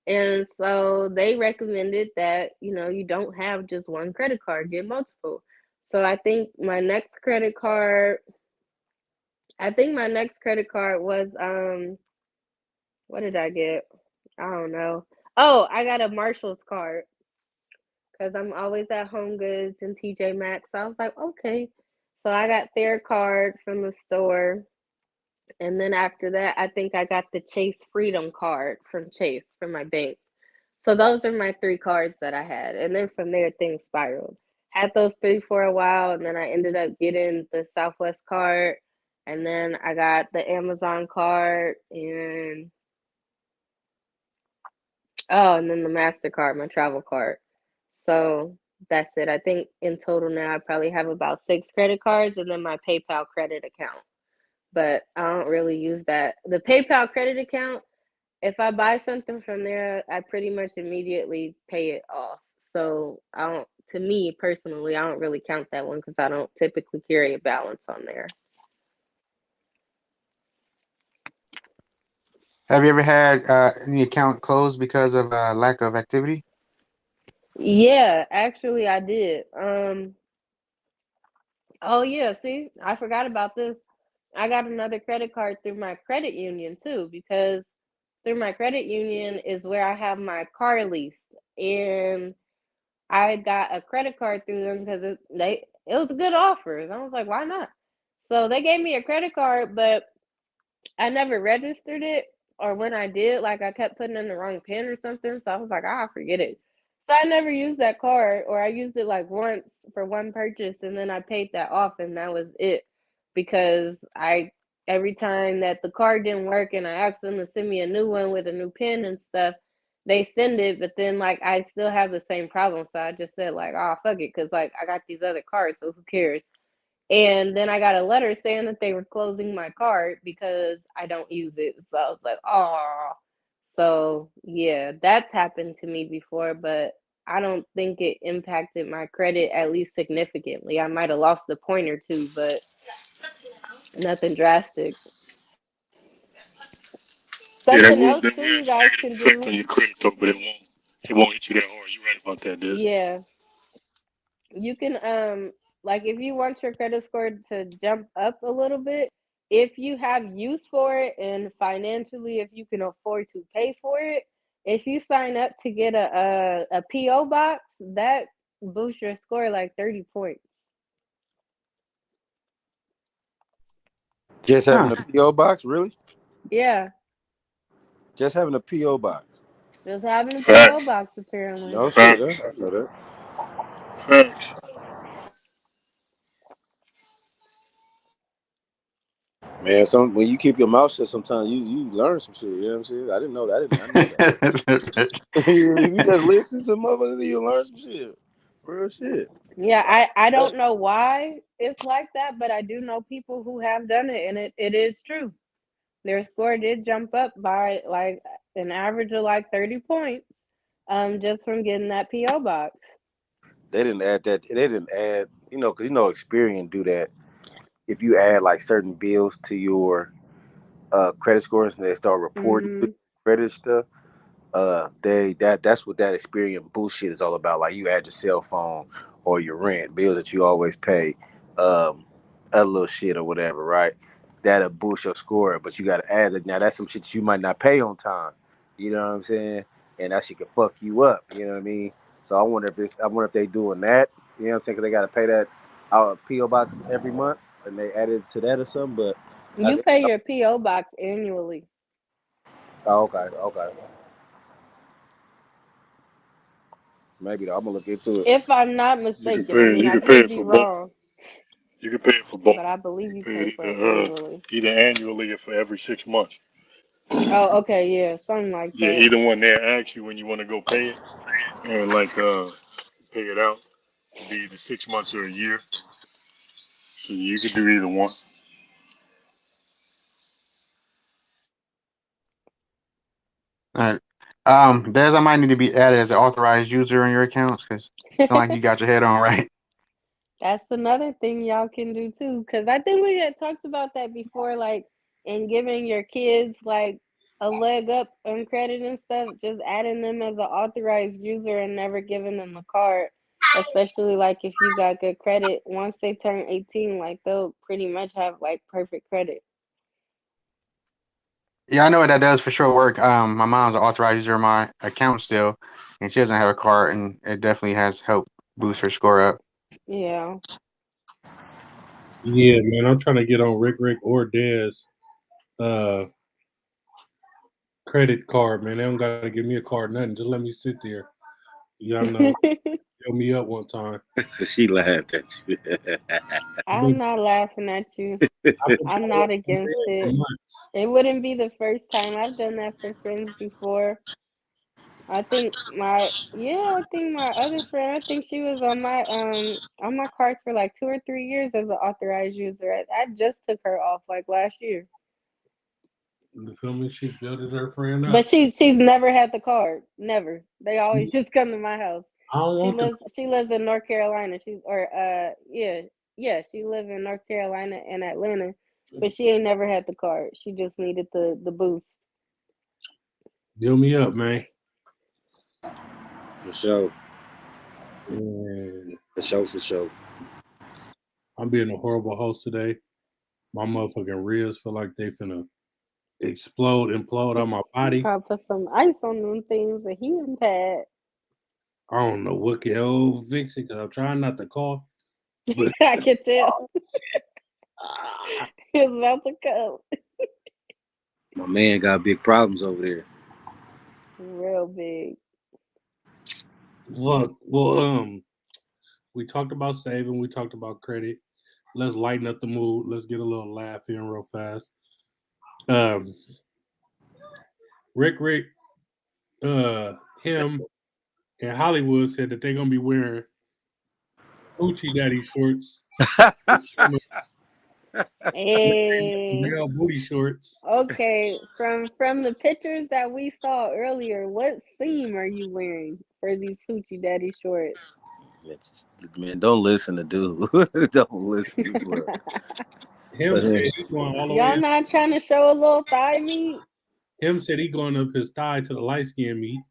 And so they recommended that, you don't have just one credit card, get multiple. So I think my next credit card was what did I get? I don't know. Oh, I got a Marshall's card because I'm always at Home Goods and TJ Maxx. So I was like, okay. So I got their card from the store. And then after that, I think I got the Chase Freedom card from Chase from my bank. So those are my three cards that I had. And then from there, things spiraled. Had those three for a while. And then I ended up getting the Southwest card. And then I got the Amazon card and then the MasterCard, my travel card. So that's it. I think in total now I probably have about 6 credit cards and then my PayPal credit account. But I don't really use that. The PayPal credit account, if I buy something from there, I pretty much immediately pay it off. So to me personally, I don't really count that one because I don't typically carry a balance on there. Have you ever had any account closed because of lack of activity? Yeah, actually I did. Oh yeah, see, I forgot about this. I got another credit card through my credit union too, because through my credit union is where I have my car lease, and I got a credit card through them because it was a good offer. And I was like, why not? So they gave me a credit card, but I never registered it, or when I did, like I kept putting in the wrong pin or something. So I was like, forget it. So I never used that card, or I used it like once for one purchase, and then I paid that off, and that was it. Because every time that the card didn't work, and I asked them to send me a new one with a new pin and stuff, they send it, but then like I still have the same problem. So I just said like, oh fuck it, because like I got these other cards, so who cares? And then I got a letter saying that they were closing my card because I don't use it. So I was like, oh. So yeah, that's happened to me before, but I don't think it impacted my credit at least significantly. I might have lost a point or two, but nothing drastic. Yeah, Something else that too will you have a guys negative can effect do. on your credit though, but it won't hit you that hard. You're right about that, Des. Yeah. You can like if you want your credit score to jump up a little bit, if you have use for it and financially if you can afford to pay for it, if you sign up to get a PO box, that boosts your score like 30 points. Just Huh. having a PO box, really? Yeah, Just having a PO box. just having a PO Facts. box apparently. No shit, Facts. huh? I know that. Facts. Man, when you keep your mouth shut, sometimes you learn some shit. You know what I'm saying? I didn't know that. I didn't know that. If you just listen to motherfuckers, you learn some shit. Real shit. Yeah, I don't know why it's like that, but I do know people who have done it and it is true. Their score did jump up by like an average of like 30 points just from getting that PO box. They didn't add that. They didn't add, because Experian do that. If you add like certain bills to your credit scores and they start reporting Mhm. credit stuff, that's what that Experian bullshit is all about. Like you add your cell phone or your rent bills that you always pay, a little shit or whatever, right? That'll boost your score, but you got to add it. Now that's some shit that you might not pay on time. You know what I'm saying? And that shit can fuck you up. You know what I mean? So I wonder if they doing that. You know what I'm saying? Because they got to pay that PO box every month, and they added to that or something. But I You guess, pay your PO box annually. oh, okay. Maybe though, I'm gonna look into it. If I'm not You can mistaken. I pay. mean, You I can pay could it be for both. wrong, You can pay it for both. but I believe you Pay pay it for it annually. either annually or for every 6 months. Oh, okay, yeah, something like Yeah, that. either one. They ask you when you want to go pay it, or like pay it out. It'd be either 6 months or a year. So you could do either one. All right. Des, I might need to be added as an authorized user on your accounts because it's not like you got your head on right. That's another thing y'all can do too, because I think we had talked about that before, like in giving your kids like a leg up on credit and stuff, just adding them as an authorized user and never giving them a card. Especially like if you got good credit, once they turn 18, like they'll pretty much have like perfect credit. Yeah, I know what that does for sure work. My mom's an authorized user of my account still, and she doesn't have a card, and it definitely has helped boost her score up. Yeah. Yeah, man, I'm trying to get on Rick or Des credit card, man. They don't gotta give me a card, nothing. Just let me sit there. Y'all know, fill me up one time. She laughed at you. I've I'm been, not laughing at you. I've been I'm trying to not run my against band for it. months. It wouldn't be the first time. I've done that for friends before. I think I think my other friend, I think she was on my cards for like 2 or 3 years as an authorized user. I just took her off like last year. You feel me? She building her friend But up. she's never had the card. Never. They always just come to my house. I don't want the She lives in North Carolina. She lives in North Carolina and Atlanta. But she ain't never had the card. She just needed the boost. build me up, man. For sure. And For sure. I'm being a horrible host today. My motherfucking ribs feel like they finna implode on my You body. gotta put some ice on them things, a heating pad. I don't know what can help fix it because I'm trying not to cough. But I can tell. It's about to come. My man got big problems over there. Real big. look, well, we talked about saving, we talked about credit. Let's lighten up the mood. Let's get a little laugh in real fast. Rick, him and Hollywood said that they're gonna be wearing Hoochie Daddy shorts, Hey. real booty shorts. Okay, from the pictures that we saw earlier, what seam are you wearing for these hoochie daddy shorts? Man, don't listen to dude. Don't listen to bro. Him said he's going all the way. Y'all not trying to show a little thigh meat? Him said he going up his thigh to the light skin meat.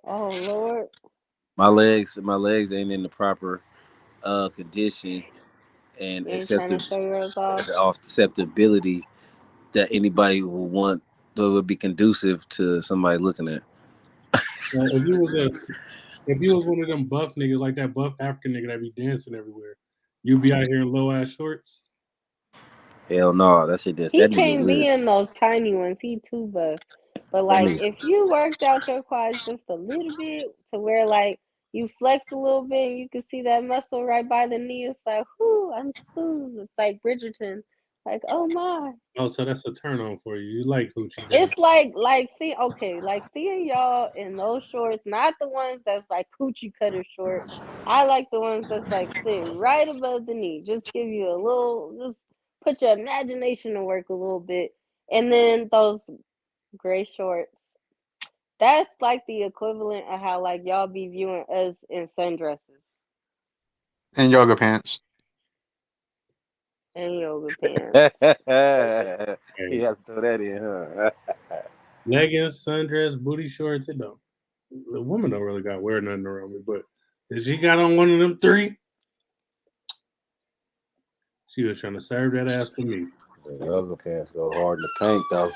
Oh Lord. My legs ain't in the proper condition and You ain't trying to show yours off? acceptability that anybody will want that would be conducive to somebody looking at. If you was one of them buff niggas like that buff African nigga that be dancing everywhere, you'd be out here in low ass shorts. Hell no, that shit just He that nigga can't be weird. in those tiny ones. He too buff. But like, if you worked out your quads just a little bit to where like you flex a little bit and you can see that muscle right by the knee, it's like, whoo, I'm smooth. It's like Bridgerton. Like, oh my. Oh, so that's a turn on for you. You like Hoochie Daddy. It's like seeing y'all in those shorts, not the ones that's like coochie cutter short. I like the ones that's like sitting right above the knee. Just give you a little, just put your imagination to work a little bit. And then those gray shorts. That's like the equivalent of how like y'all be viewing us in sundresses And yoga pants. and yoga pants. You have to throw that in, huh? Leggings, sundress, booty shorts. It don't. The woman don't really got to wear nothing around me, but if she got on one of them three, she was trying to serve that ass to me. The yoga pants go hard in the paint though.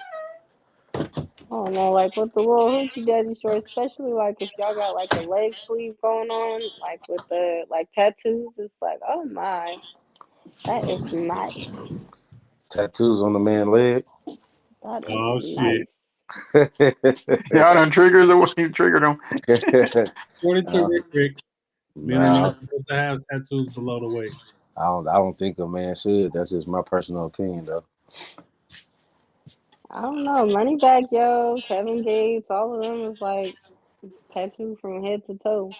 I don't know, like with the little hoochie daddy shorts, especially like if y'all got like a leg sleeve going on, like with the like tattoos, it's like, oh my, that is nice. Tattoos on the man's leg. That is Oh nice. shit! Y'all done triggered the way you triggered them. 42 Rick. Men are Nah, not supposed to have tattoos below the waist. I don't think a man should. That's just my personal opinion though. I don't know, Moneybag Yo, Kevin Gates, all of them is like tattooed from head to toe.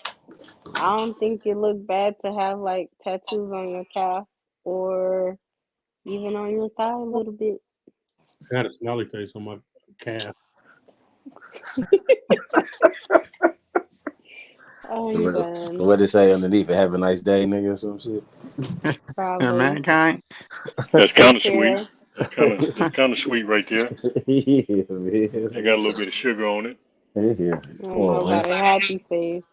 I don't think it look bad to have like tattoos on your calf or even on your thigh a little bit. I got a smiley face on my calf. I'm done. What they say underneath it? Have a nice day, nigga, or some shit. Probably. Mankind. That's kind of Take sweet. care. That's kind of sweet right there. Yeah, man. They got a little bit of sugar on it. Yeah. I don't know about a happy face.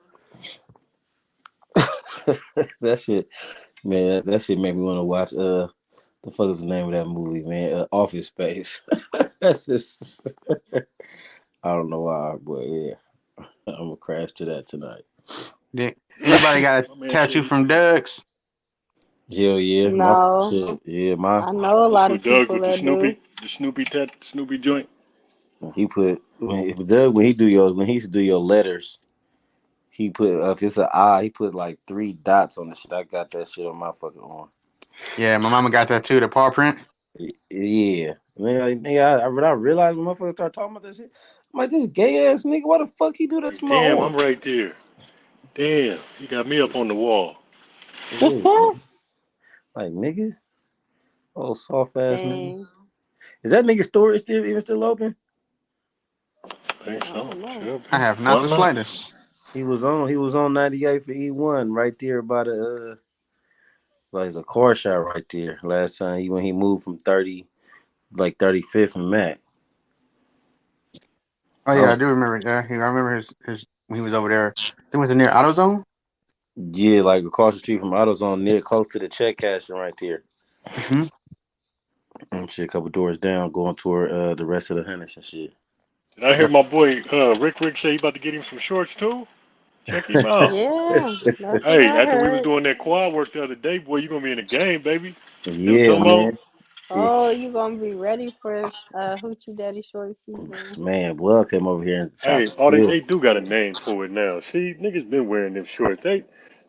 That shit, man. That shit made me want to watch. The fuck is the name of that movie, man? Office Space. That's just. I don't know why, but yeah, I'm gonna crash to that tonight. Anybody got a tattoo from Doug's? Hell yeah, No. my shit. Yeah, I know a lot of Doug people with the that do. Snoopy joint. He put when he used to do your letters. He put if it's an I, he put like 3 dots on the shit. I got that shit on my fucking arm. Yeah, my mama got that too. The paw print. Yeah, man. I realized when motherfuckers start talking about that shit, I'm like, this gay ass nigga. Why the fuck he do that to my Damn, arm? I'm right there. Damn, you got me up on the wall. Like nigga, oh soft ass nigga. Dang. Is that nigga storage still open? I think so. Sure. I have not the slightest. He was on 98 for E1 right there by the like it's a car shot right there. Last time when he moved from 35th and Mac. Oh yeah, I do remember that. I remember his when he was over there. It was near AutoZone. Yeah, like across the street from AutoZone, near close to the check cashing right there. Mm-hmm. And shit, a couple doors down, going toward the rest of the Henderson shit. Did I hear my boy Rick say he about to get him some shorts too? Check him out. Yeah, that's what Hey, I after we was heard. doing that quad work the other day, boy, you gonna be in the game, baby. Yeah, man. Oh, you gonna be ready for Hoochie Daddy short season. Man, boy, I came over here and Hey, they do got a name for it now. See, niggas been wearing them shorts.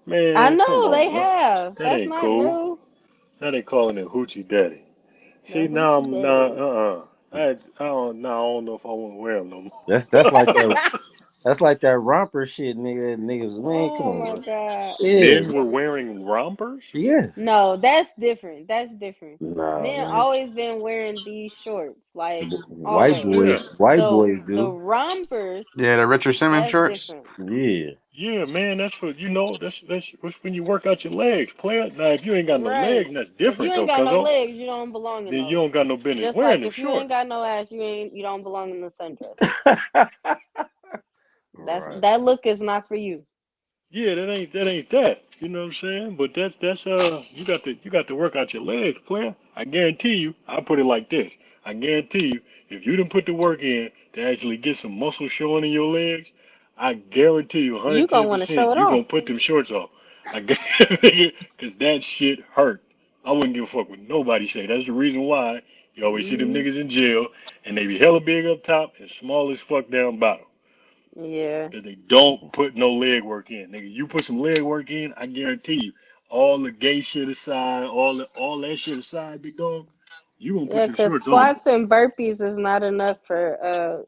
Man, I come know on, they man. have. That That's ain't not cool. new. Now they calling it Hoochie Daddy. See, The now Hoochie I don't know if I want to wear them no more. That's like that. That's like that romper shit, nigga. Niggas, man, come Oh on, my bro. god. Yeah, Men were wearing rompers. yes. No, that's different. That's different. Nah, Men man. always been wearing these shorts, like White always. Yeah, boys The do. rompers, Yeah, the Richard Simmons that's shorts. different. Yeah. yeah, man. That's what you know. That's when you work out your legs, player. Now, if you ain't got no legs, Right. that's If you different ain't though, got cuz no legs, you don't belong in then you those. don't got no business Just wearing like them if you ain't shorts. got no ass, you don't belong in the sundress. Right. That look is not for you. Yeah, that ain't that. You know what I'm saying? But that's you got to work out your legs, player. I guarantee you. I put it like this. I guarantee you, if you didn't put the work in to actually get some muscle showing in your legs, I guarantee you You gonna want to show 110% it you gonna off. put them shorts off. I guarantee because that shit hurt. I wouldn't give a fuck what nobody say. That's the reason why you always see them Hmm. niggas in jail and they be hella big up top and small as fuck down bottom. Yeah. That they don't put no leg work in. Nigga, you put some leg work in, I guarantee you, all the gay shit aside, all that shit aside, big dog, you gonna put Yeah, them because shorts on. squats and burpees is not enough for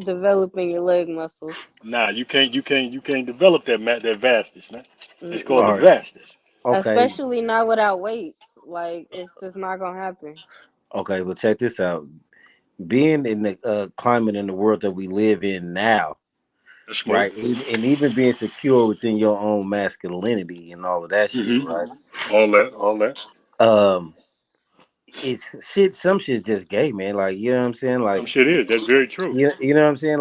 developing your leg muscles. Nah, you can't develop that vastness, man. It's called All the Mm-mm. right. vastness. Okay. Especially not without weights. Like it's just not gonna happen. Okay. Well, check this out. Being in the climate in the world that we live in now, That's smoke. right, and even being secure within your own masculinity and all of that shit, Mm-hmm. right? All that. Um, it's shit. Some shit just gay, man. Like you know what I'm saying. Some Like shit is. That's very true. you know what I'm saying.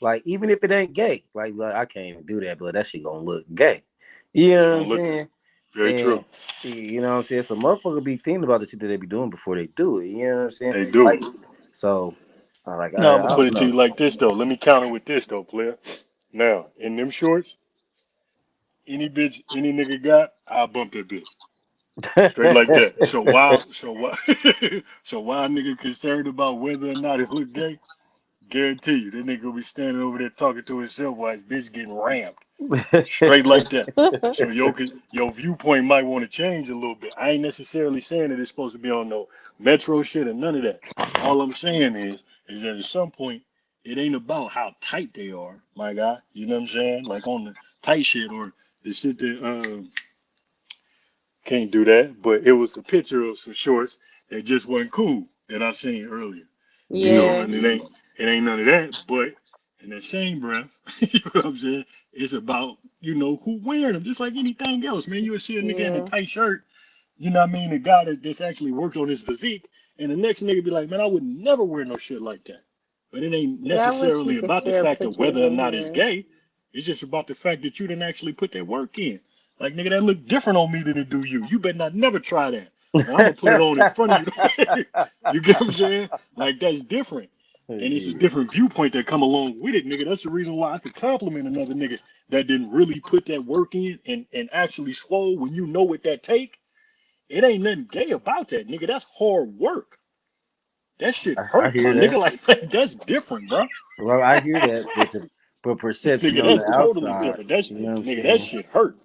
Like even if it ain't gay, like I can't even do that, but that shit gonna look gay. You It's know what gonna I'm look saying? very true. And you know what I'm saying. So motherfucker be thinking about the shit that they be doing before they do it. You know what I'm saying? They do. Like so. Like Now I I'm gonna put don't it to know. you like this though. Let me counter with this though, player. Now, in them shorts, any bitch, any nigga got, I'll bump that bitch. Straight like that. So why a nigga concerned about whether or not it look gay? Guarantee you, that nigga will be standing over there talking to himself while his bitch getting rammed. Straight like that. So your viewpoint might want to change a little bit. I ain't necessarily saying that it's supposed to be on no metro shit or none of that. All I'm saying is that at some point it ain't about how tight they are, my guy. You know what I'm saying? Like on the tight shit or the shit that can't do that. But it was a picture of some shorts that just wasn't cool that I seen earlier. You know, Yeah. Yeah. and it ain't none of that. But in the same breath, you know what I'm saying? It's about who wearing them, just like anything else, man. You'll see a nigga in a Yeah. tight shirt. You know what I mean? The guy that's actually worked on his physique, and the next nigga be like, man, I would never wear no shit like that. But it ain't Yeah, I wish you necessarily could about the share fact of pictures whether or in not it's here. gay. It's just about the fact that you didn't actually put that work in. Like, nigga, that look different on me than it do you. You better not never try that. Now, I'm gonna put it on in front of you. You get what I'm saying? Like, that's different. And it's a Yeah. different viewpoint that come along with it, nigga. That's the reason why I could compliment another nigga that didn't really put that work in and actually swole when you know what that take. It ain't nothing gay about that, nigga. That's hard work. That shit I hurt, my hear nigga. that. Like, that's different, bro. Well, I hear that, but perception Nigga, on the that's totally outside, different. That's you know what I'm nigga, that saying? shit hurt.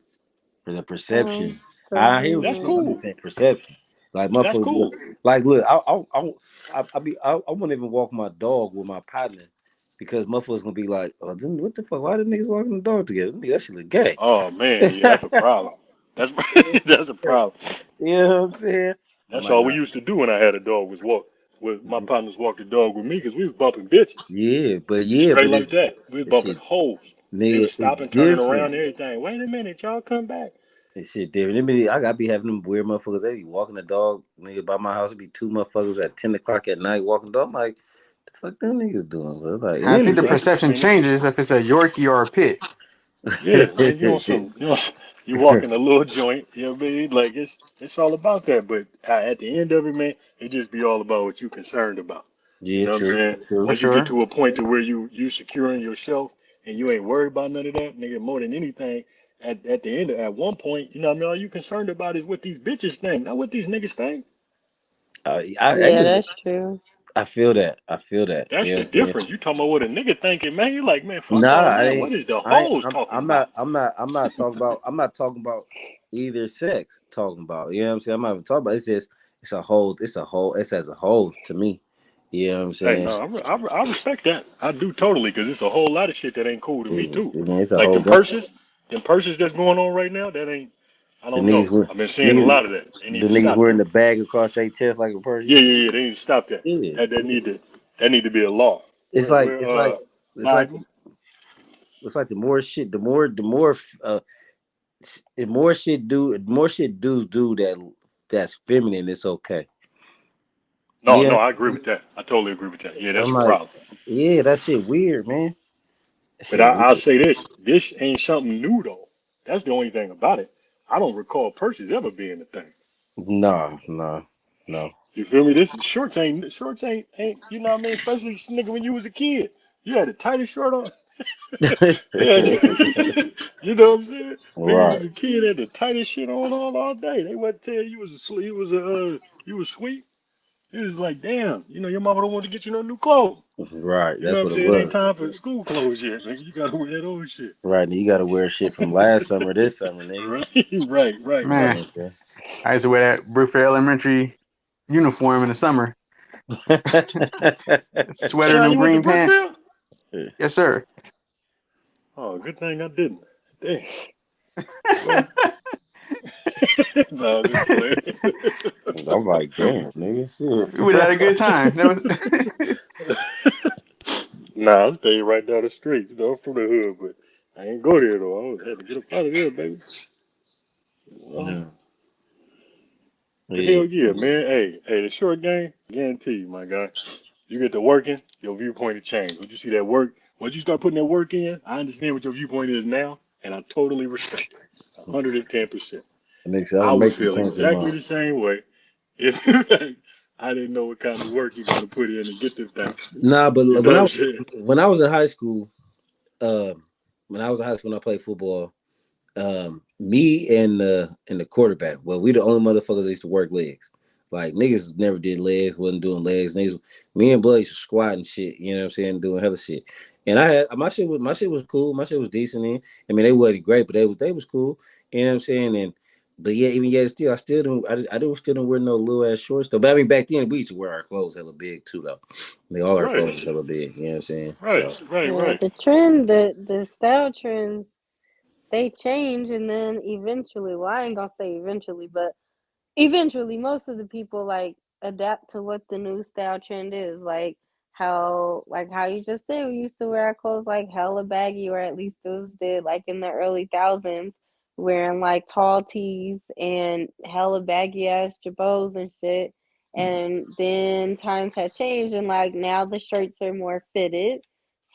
For the I'm perception, I hear what you're That's saying. I'm screaming. just cool. saying perception. Like That's motherfucker, cool. look, I wouldn't even walk my dog with my partner because motherfuckers gonna be like, oh, what the fuck? Why the niggas walking the dog together? Nigga, that shit look gay. Oh man, yeah, that's a problem. That's that's a problem. You know what I'm saying? I'm That's like, all we nah, used to do when I had a dog was walk. With my partners walk the dog with me because we was bumping bitches. Straight but like that. We was it's bumping shit, hoes. They nigga, was it's stopping, turning around, different. and everything. Wait a minute, y'all come back. It's shit different. I gotta be having them weird motherfuckers. They be walking the dog, nigga, by my house. It be two motherfuckers at 10 o'clock at night walking the dog. I'm like, the fuck them niggas doing? Bro? Like, and I then think it's the gay. perception Man, changes if it's a Yorkie or a Pit. yeah, man, you walking a little joint, you know what I mean? Like it's all about that. But at the end of it, man, it just be all about what you concerned about. You Yeah, know what I'm true, saying? For true. Once you get sure. to a point to where you securing yourself and you ain't worried about none of that, nigga, more than anything, at the end at one point, you know what I mean, all you concerned about is what these bitches think, not what these niggas think. I Yeah, just, that's true. I feel that. I feel that. That's You know the what I'm saying? difference. You talking about what a nigga thinking, man. You like, man, fuck Nah, all I that. ain't. What is the I ain't, hoes talking I'm about? not. I'm not talking about. I'm not talking about either sex. Talking about. You know what I'm saying? I'm not even talking about. It's just. It's a whole. It's a whole. It's as a whole to me. You know what I'm Hey, saying? no, I respect that. I do totally, because it's a whole lot of shit that ain't cool to me Yeah, too. I mean, it's a Like whole that's them purses that's going on right now. That ain't. I the don't niggas know. wear I've been seeing a niggas lot of that. They need the to niggas stop wearing that. the bag across their chest like a purse. Yeah. They need to stop that. Yeah, That need to be a law. it's Where like where it's like it's like Biden? it's like the more shit, the more shit dudes do that's feminine. It's okay. No, Yeah, no, I agree with that. I totally agree with that. Yeah, that's I'm a like, problem. yeah, that shit weird, man. That But shit I'll weird. say this: this ain't something new though. That's the only thing about it. I don't recall purses ever being a thing. No, no, no. You feel me? This shorts ain't you know what I mean? Especially nigga when you was a kid, you had the tightest shirt on. Yeah, you know what I'm saying? Nigga Right, was a kid had the tightest shit on all day. They wouldn't tell you you was sweet. It was like damn, you know your mama don't want to get you no new clothes. right. You know That's what I'm what it saying? It ain't was. time for school clothes yet, nigga. You gotta wear that old shit. Right, and you got to wear shit from last summer, this summer, nigga. Right, right, You Man, right. know what I used to wear that Brookfield Elementary uniform in the summer. I'm Sweater and Sean, them you went to green pants. Brookfield? saying? Yes, sir. Oh, good thing I didn't. Damn. Well, no, just playing. I'm like, damn, nigga, shit. We would have had a good time. That was Nah, I stayed right down the street. You know, I'm from the hood, but I ain't go there though. Had to get up out of there, baby. You know? No, But yeah, hell yeah, man. Hey, the short game, guarantee you, my guy. You get to working, your viewpoint will change. Once you see that work, once you start putting that work in, I understand what your viewpoint is now, and I totally respect it. 110%. nigga, said, I'm I gonna would make some feel change exactly tomorrow. the same way if I didn't know what kind of work you're gonna put in to get this thing. Nah, but You know what I'm saying? when I was in high school, um, when I played football, me and the quarterback, well, we the only motherfuckers that used to work legs. Like niggas never did legs, wasn't doing legs. Niggas, me and Blood used to squat and shit. You know what I'm saying, doing hella shit. And I had my shit was cool. My shit was decent. I mean, they wasn't great, but they was cool. You know what I'm saying? And but yeah, even yet still, I still don't. I don't still don't wear no little ass shorts though. But I mean, back then we used to wear our clothes hella big too though. Like all our clothes was Right, hella big. You know what I'm saying? right, So right, Yeah, right. the trend, the style trends, they change, and then eventually, well, I ain't gonna say eventually, but eventually, most of the people like adapt to what the new style trend is. Like how you just said, we used to wear our clothes like hella baggy, or at least those did, like in the early thousands, wearing like tall tees and hella baggy ass jabots and shit. And then times had changed, and like now the shirts are more fitted.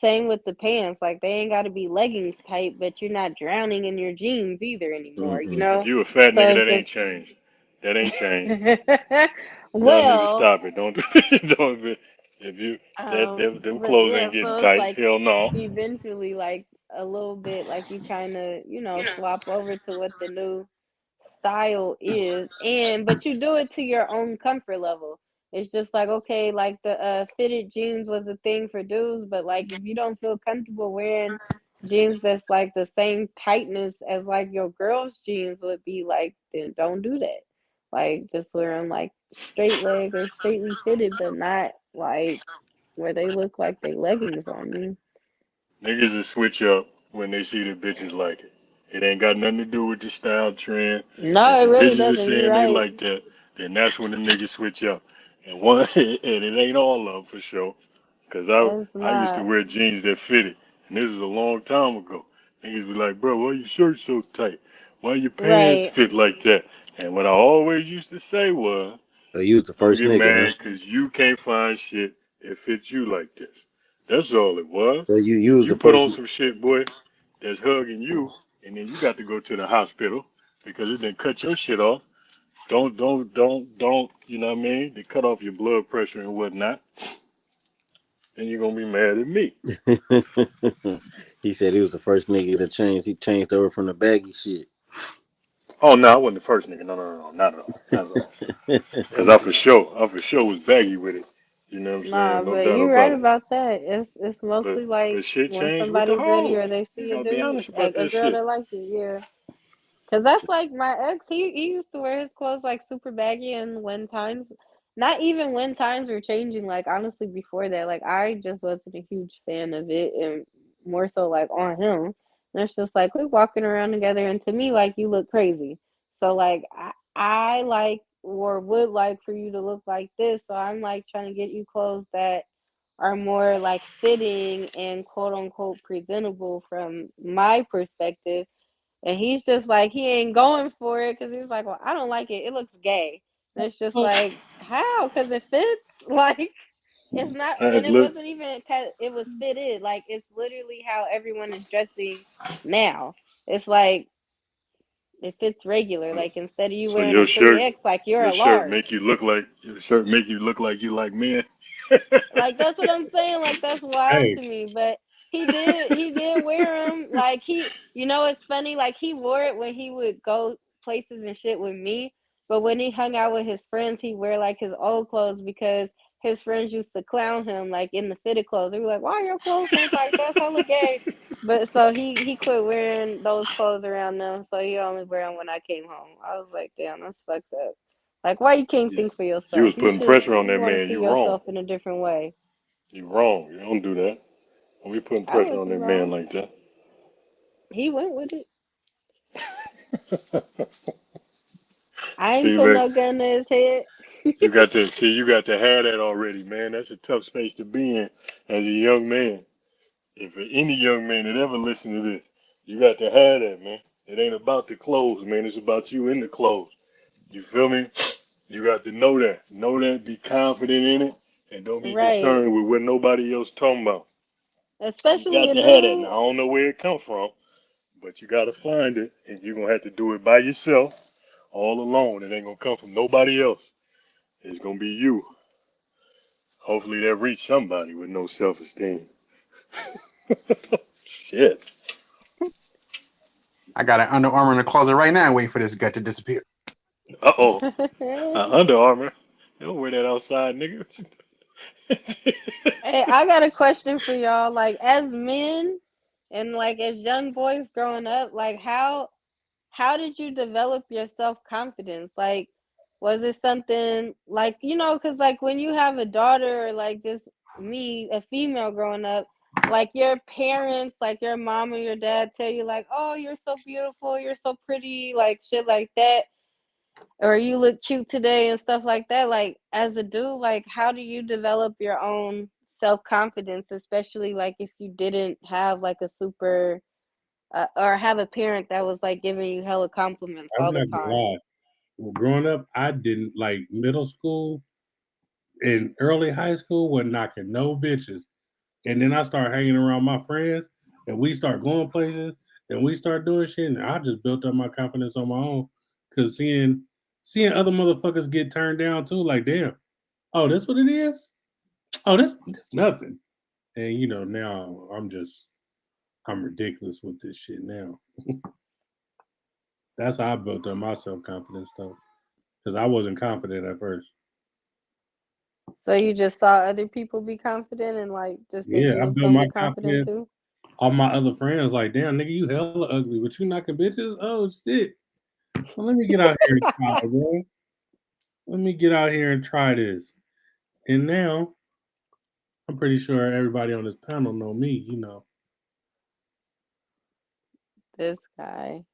Same with the pants, like they ain't got to be leggings type, but you're not drowning in your jeans either anymore, you mm-mm. If know? you a fat nigga, So that it's just ain't changed. That ain't changed. Y'all need to well, stop it. Don't don't be- if you them but clothes yeah, ain't getting so it's tight. like Hell no. eventually, like a little bit, like you kind of, swap over to what the new style is, and but you do it to your own comfort level. It's just like, okay, like the fitted jeans was a thing for dudes, but like if you don't feel comfortable wearing jeans that's like the same tightness as like your girl's jeans would be, like, then don't do that. Like just wear them like straight leg or straightly fitted, but not like where they look like they leggings on you. Niggas will switch up when they see the bitches like it. It ain't got nothing to do with the style trend. No, If it the really bitches are doesn't. You're saying they right. like that, then that's when the niggas switch up. And one and it ain't all of them for sure. Cause It's I used to not. wear jeans that fitted, and this is a long time ago. Niggas be like, bro, why your shirt so tight? Why your pants Right. fit like that? And what I always used to say was, You was the don't first get nigga, huh? mad cause you can't find shit that fits you like this. That's all it was. So you If was you the put first. on some shit, boy, that's hugging you, and then you got to go to the hospital because it didn't cut your shit off. Don't. You know what I mean? They cut off your blood pressure and whatnot. Then you're gonna be mad at me. He said he was the first nigga to change. He changed over from the baggy shit. Oh no, I wasn't the first nigga. No, not at all, not at all. Cause I for sure was baggy with it. You know what I'm Nah, saying? No but doubt you're right about it. about that. It's mostly like But shit when changed with the somebody's ready or hoes. they You see a gotta be dude, honest about a that girl shit. that likes it. Yeah. Cause that's like my ex. He used to wear his clothes like super baggy, and when times not even when times were changing, like honestly before that, like I just wasn't a huge fan of it and more so like on him. And it's just like we walking around together and to me like you look crazy. So like I like or would like for you to look like this. So I'm like trying to get you clothes that are more like fitting and quote unquote presentable from my perspective. And he's just like, he ain't going for it because he's like, well, I don't like it. It looks gay. And it's just like, how? Because it fits? Like, it's not, and it Look, wasn't even because it was fitted. Like, it's literally how everyone is dressing now. It's like, it fits regular. Like, instead of you so wearing a 3X, like, you're your a shirt large. make you look like you like men. Like that's what I'm saying. Like that's wild Hey, to me. But he did wear them. Like it's funny. Like he wore it when he would go places and shit with me. But when he hung out with his friends, he wear like his old clothes because his friends used to clown him like in the fitted clothes. They were like, "Why your clothes look like that's hella gay?" But so he quit wearing those clothes around them. So he only wear them when I came home. I was like, damn, that's fucked up. Like, why you can't Yeah. think for You yourself? was putting pressure on You that want to man. see You wrong. yourself in a different way. You wrong. You don't do that. Don't be putting I pressure on wasn't that man wrong. like that. He went with it. I ain't See, put man, no gun to his head. you got to have that already, man. That's a tough space to be in as a young man. If any young man that ever listen to this, you got to have that, man. It ain't about the clothes, man. It's about you in the clothes. You feel me? You got to know that. Know that, be confident in it, and don't be Right. concerned with what nobody else talking about. You Especially got a to have that. Now, I dude. don't know where it come from, but you got to find it, and you're going to have to do it by yourself, all alone. It ain't going to come from nobody else. It's going to be you. Hopefully that reach somebody with no self-esteem. Shit. I got an Under Armour in the closet right now, waiting for this gut to disappear. Uh-oh. Hey, Under Armour. They don't wear that outside, nigga. I got a question for y'all. Like, as men and like as young boys growing up, like how did you develop your self-confidence? Like, was it something like, because like when you have a daughter or like just me, a female growing up, like your parents, like your mom or your dad tell you like, oh, you're so beautiful, you're so pretty, like shit like that, or you look cute today and stuff like that. Like as a dude, like how do you develop your own self-confidence, especially like if you didn't have like a super or have a parent that was like giving you hella compliments I'm all the not gonna time. lie. Well, growing up, I didn't like middle school and early high school wasn't knocking no bitches. And then I start hanging around my friends and we start going places and we start doing shit. And I just built up my confidence on my own. Cause seeing other motherfuckers get turned down too, like damn, oh, that's what it is? Oh, that's nothing. And now I'm ridiculous with this shit now. That's how I built up my self confidence stuff. Because I wasn't confident at first. So you just saw other people be confident and like just think Yeah, you I was built gonna my be confident confidence. too? All my other friends like, damn, nigga, you hella ugly, but you knocking bitches? Oh shit. Well, let me get out here and try, bro. Let me get out here and try this. And now I'm pretty sure everybody on this panel know me. This guy.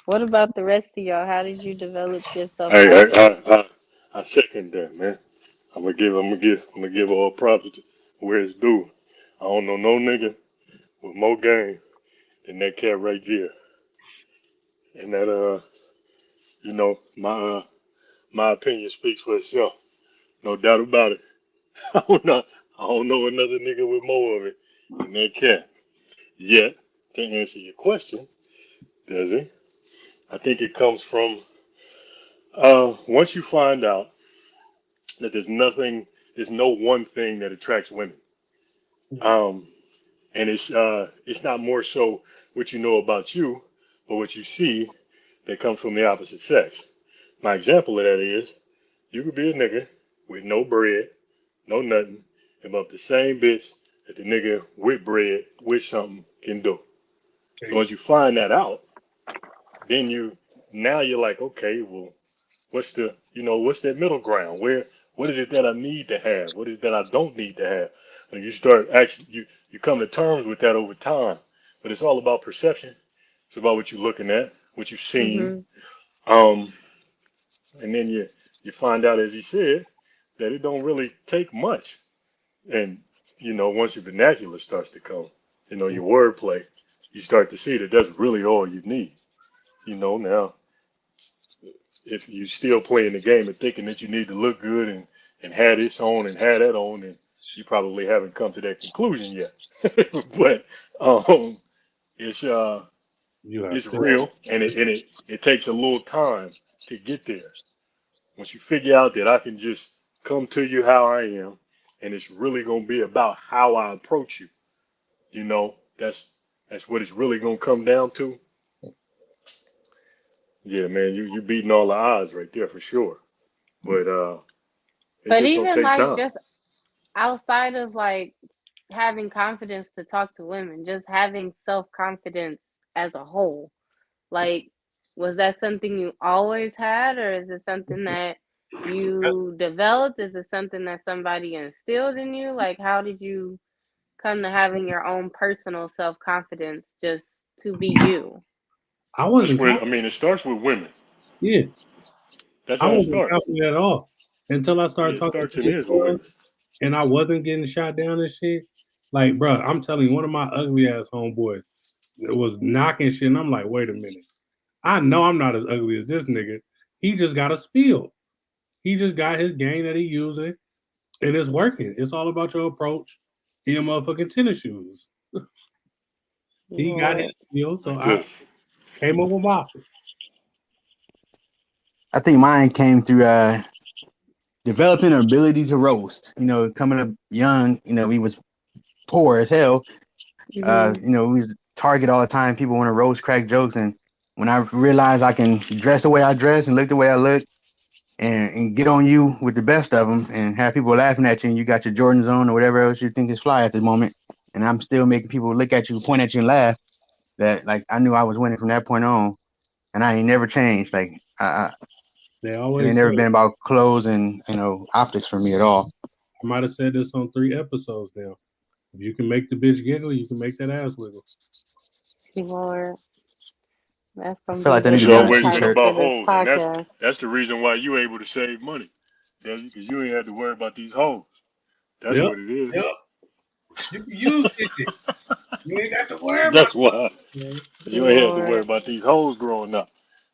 What about the rest of y'all? How did you develop your self Hey, confidence? I second that, man. I'm gonna give all props to where it's due. I don't know no nigga with more game than that cat right there. And that, my opinion speaks for itself. No doubt about it. I don't know another nigga with more of it than that cat. Yet, to answer your question, Desi, I think it comes from once you find out that there's no one thing that attracts women. Um, and it's not more so what you know about you, but what you see that comes from the opposite sex. My example of that is you could be a nigga with no bread, no nothing, about the same bitch that the nigga with bread, with something can do. So once you find that out, then now you're like, okay, well, what's that middle ground? What is it that I need to have? What is it that I don't need to have? And you start actually you come to terms with that over time. But it's all about perception. It's about what you're looking at, what you've seen. Mhm. Um, and then you find out, as he said, that it don't really take much. And once your vernacular starts to come, your wordplay, you start to see that that's really all you need. Now if you still playing the game and thinking that you need to look good and have this on and have that on, then you probably haven't come to that conclusion yet. But um, it's You have it's to. real, and it takes a little time to get there. Once you figure out that I can just come to you how I am, and it's really gonna be about how I approach you. That's what it's really gonna come down to. Yeah, man, you beating all the odds right there for sure. But it's But just gonna even take like time. just outside of like having confidence to talk to women, just having self confidence as a whole. Like, was that something you always had, or is it something that you developed? Is it something that somebody instilled in you? Like, how did you come to having your own personal self confidence just to be you? I That's wasn't where confident. it starts with women. Yeah, That's I how it wasn't starts. confident at all until I Yeah, started it talking starts to and these ends with girls, women. and I wasn't getting shot down and shit. Like, bro, I'm telling you, one of my ugly ass homeboys was knocking shit, and I'm like, wait a minute. I know I'm not as ugly as this nigga. He just got a spiel. He just got his game that he using, and it's working. It's all about your approach in your motherfucking tennis shoes. He got Yeah. his spiel, so That's I it. came up with mine. I think mine came through developing an ability to roast. Coming up young, we was poor as hell. Mhm. We was Target all the time. People want to roast, crack jokes, and when I realized I can dress the way I dress and look the way I look, and get on you with the best of them, and have people laughing at you, and you got your Jordans on or whatever else you think is fly at the moment, and I'm still making people look at you, point at you, and laugh. That like I knew I was winning from that point on, and I ain't never changed. Like They it ain't always say, never been about clothes and optics for me at all. I might have said this on 3 episodes now. If you can make the bitch giggle, you can make that ass wiggle. Lord, that's I gonna feel be like that the need It's to be on a new always been title t-shirt. for about this hoes, and that's podcast. that's the reason why you able to save money, Desi, because you ain't had to worry about these hoes. That's Yep, what it is. yep. You can use it. You ain't got to worry about That's why it. you ain't had to worry Lord. about these hoes growing up.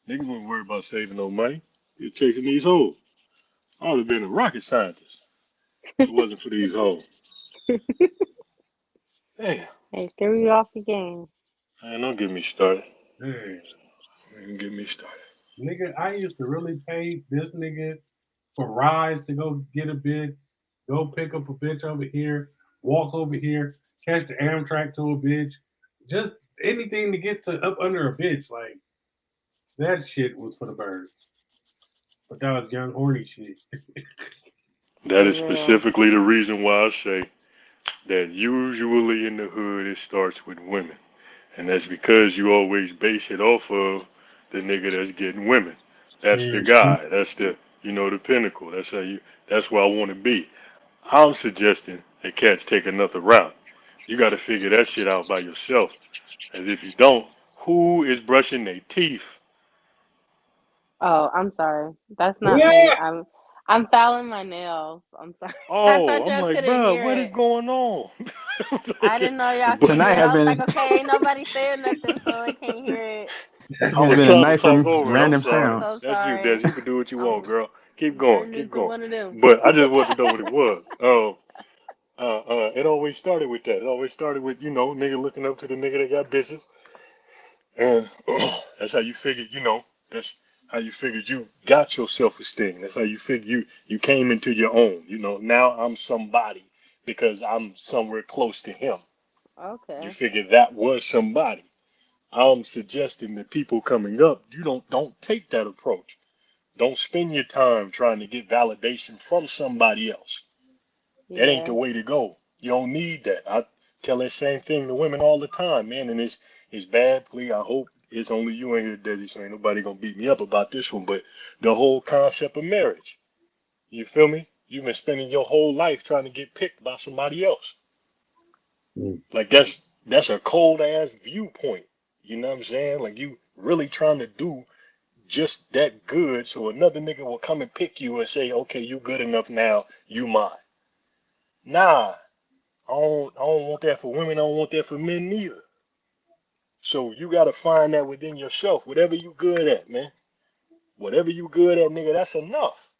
Niggas wouldn't worry about saving no money. You're chasing these hoes. I would have been a rocket scientist if it wasn't for these hoes. Damn, They threw you off the game. man, don't get me started. Hey, Don't get me started. nigga, I used to really pay this nigga for rides to go get a bitch, go pick up a bitch over here, walk over here, catch the Amtrak to a bitch, just anything to get to up under a bitch. Like that shit was for the birds. But that was young horny shit. That For is real. specifically the reason why I say that usually in the hood it starts with women. And that's because you always base it off of the nigga that's getting women. That's the Mhm. guy. That's the pinnacle. That's where I want to be. I'm suggesting that cats take another route. You got to figure that shit out by yourself. As if you don't, who is brushing their teeth? Oh, I'm sorry. That's not me. Yeah. I'm filing my nails. I'm sorry. I Oh, thought I'm y'all like, couldn't bro, hear what is it. going on? I didn't know y'all couldn't Tonight hear it. have I was been like, okay, ain't nobody saying nothing, so I can't hear it. I has was been a trying to night talk from over it. I'm random I'm sorry. so sounds. That's you, Des. sorry. You can do what you want, I'm girl. Keep going. turned Keep into going. one of them. But I just wanted to know what it was. It always started with that. It always started with, nigga looking up to the nigga that got bitches. And that's how you figured, that's how you figured you got your self-esteem. That's how you figured you came into your own. Now I'm somebody because I'm somewhere close to him. You Okay. figured that was somebody. I'm suggesting that people coming up, you don't take that approach. Don't spend your time trying to get validation from somebody else. That ain't Yeah. the way to go. You don't need that. I tell that same thing to women all the time, man, and it's bad. Please, I hope it's only you in here, Desi, so ain't nobody gonna beat me up about this one. But the whole concept of marriage, you feel me? You've been spending your whole life trying to get picked by somebody else. Mm. Like that's a cold ass viewpoint. You know what I'm saying? Like you really trying to do just that good so another nigga will come and pick you and say, okay, you good enough now, you mine. Nah, I don't want that for women, I don't want that for men neither. So you gotta find that within yourself. Whatever you good at, man. Whatever you good at, nigga, that's enough.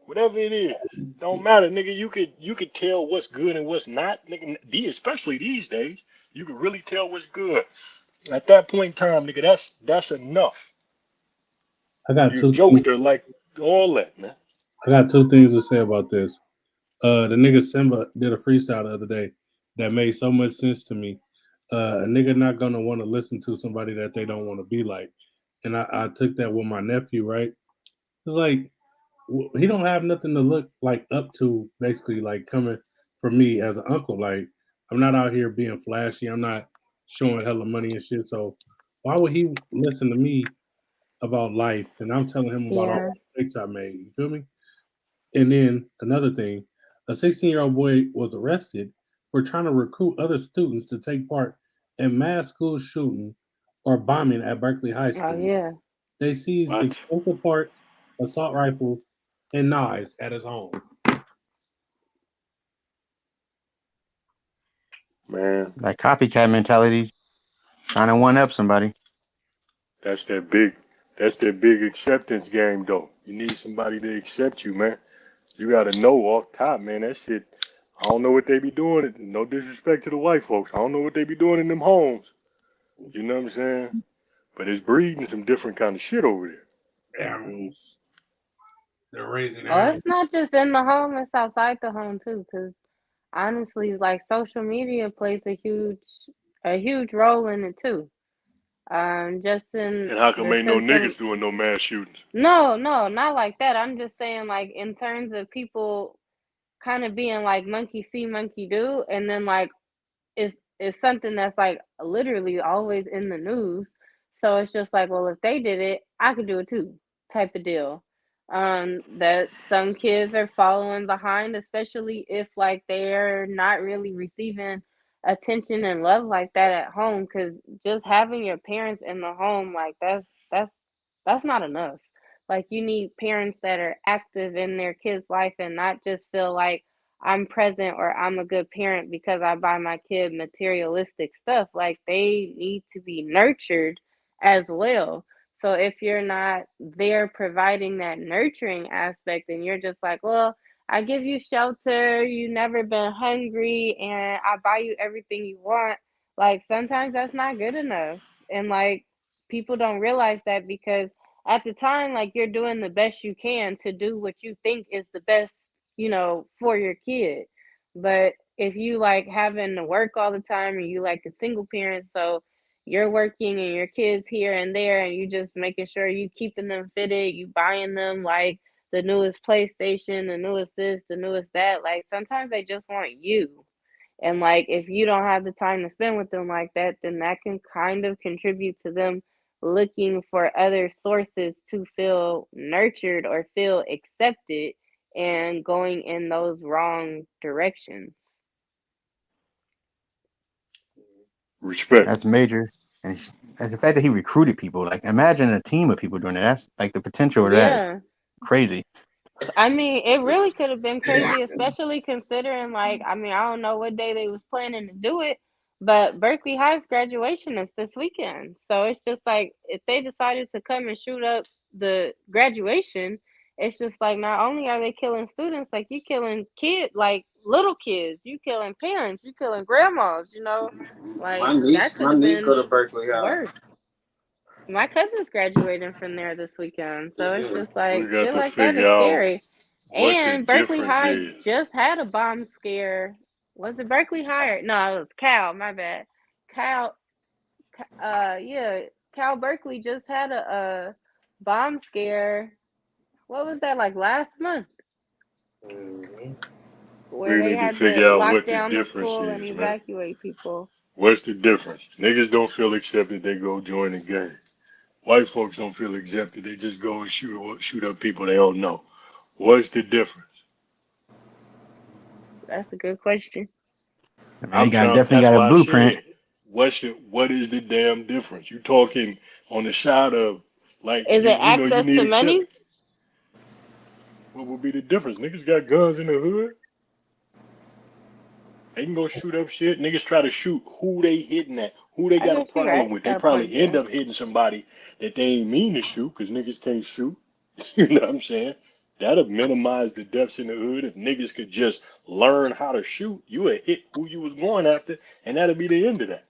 Whatever it is. Don't matter, nigga. You could tell what's good and what's not. Nigga, especially these days, you can really tell what's good. At that point in time, nigga, that's enough. I got You two things. jokester like all that, man. I got two things to say about this. The nigga Simba did a freestyle the other day that made so much sense to me. A nigga not gonna want to listen to somebody that they don't want to be like, and I took that with my nephew. Right? It's like he don't have nothing to look like up to. Basically, like coming from me as an uncle. Like I'm not out here being flashy. I'm not showing hella money and shit. So why would he listen to me about life and I'm telling him about all Yeah. the mistakes I made? You feel me? And then another thing, a 16-year-old boy was arrested for trying to recruit other students to take part in mass school shooting or bombing at Berkeley High Oh School. yeah. They seized What? explosive parts, assault rifles, and knives at his home. Man, Like copycat mentality, trying to one up somebody. that's that big acceptance game though. You need somebody to accept you, man. You gotta know off top, man, that shit, I don't know what they be doing. No disrespect to the white folks. I don't know what they be doing in them homes. You know what I'm saying? But it's breeding some different kind of shit over there. Animals. They're raising Oh, animals. it's not just in the home; it's outside the home too. Because honestly, like social media plays a huge role in it too. Just in And how come the ain't no sense of niggas doing no mass shootings? no, not like that. I'm just saying, like in terms of people kind of being like monkey see, monkey do, and then like it's something that's like literally always in the news. So it's just like, well, if they did it, I could do it too, type of deal. That some kids are following behind, especially if like they're not really receiving attention and love like that at home. Because just having your parents in the home, like that's not enough. Like you need parents that are active in their kids' life and not just feel like I'm present or I'm a good parent because I buy my kid materialistic stuff. Like they need to be nurtured as well. So if you're not there providing that nurturing aspect and you're just like, well, I give you shelter, you never been hungry, and I buy you everything you want, like sometimes that's not good enough. And like people don't realize that because at the time, like you're doing the best you can to do what you think is the best, for your kid. But if you like having to work all the time and you like a single parent, so you're working and your kids here and there and you just making sure you keeping them fitted, you buying them like the newest PlayStation, the newest this, the newest that, like sometimes they just want you. And like if you don't have the time to spend with them like that, then that can kind of contribute to them looking for other sources to feel nurtured or feel accepted and going in those wrong directions. Respect. That's major. And that's the fact that he recruited people. Like, imagine a team of people doing it. That's like the potential of that is Yeah. crazy. I mean, it really could have been crazy, especially considering like, I mean, I don't know what day they was planning to do it, but Berkeley High's graduation is this weekend. So it's just like if they decided to come and shoot up the graduation, it's just like not only are they killing students, like you killing kids, like little kids, you killing parents, you killing grandmas, My like that niece, could my have niece go been to Berkeley High. worse. My cousin's graduating from there this weekend, so it's Yeah. just We like got shit to like that figure is out scary. what the And Berkeley difference High is. just had a bomb scare. Was it Berkeley High? No, it was Cal. My bad. Cal. Yeah, Cal Berkeley just had a bomb scare. What was that like last month? Where We they need to had to figure out lock what the down the difference school and is, man. evacuate people. What's the difference? Niggas don't feel accepted, they go join the gang. White folks don't feel accepted, they just go and shoot up people they don't know. What's the difference? That's a good question. I mean, I'm they got trying. definitely That's got a why I blueprint. said, what is the damn difference? You talking on the side of like Is it you know you access need to a chip. money? What would be the difference? Niggas got guns in the hood. They can go shoot up shit. Niggas try to shoot who they hitting at, who they I got a guess you're right. problem You with. They got a probably point end there. up hitting somebody that they ain't mean to shoot because niggas can't shoot. You know what I'm saying? That'll minimize the deaths in the hood if niggas could just learn how to shoot. You would hit who you was going after, and that'll be the end of that.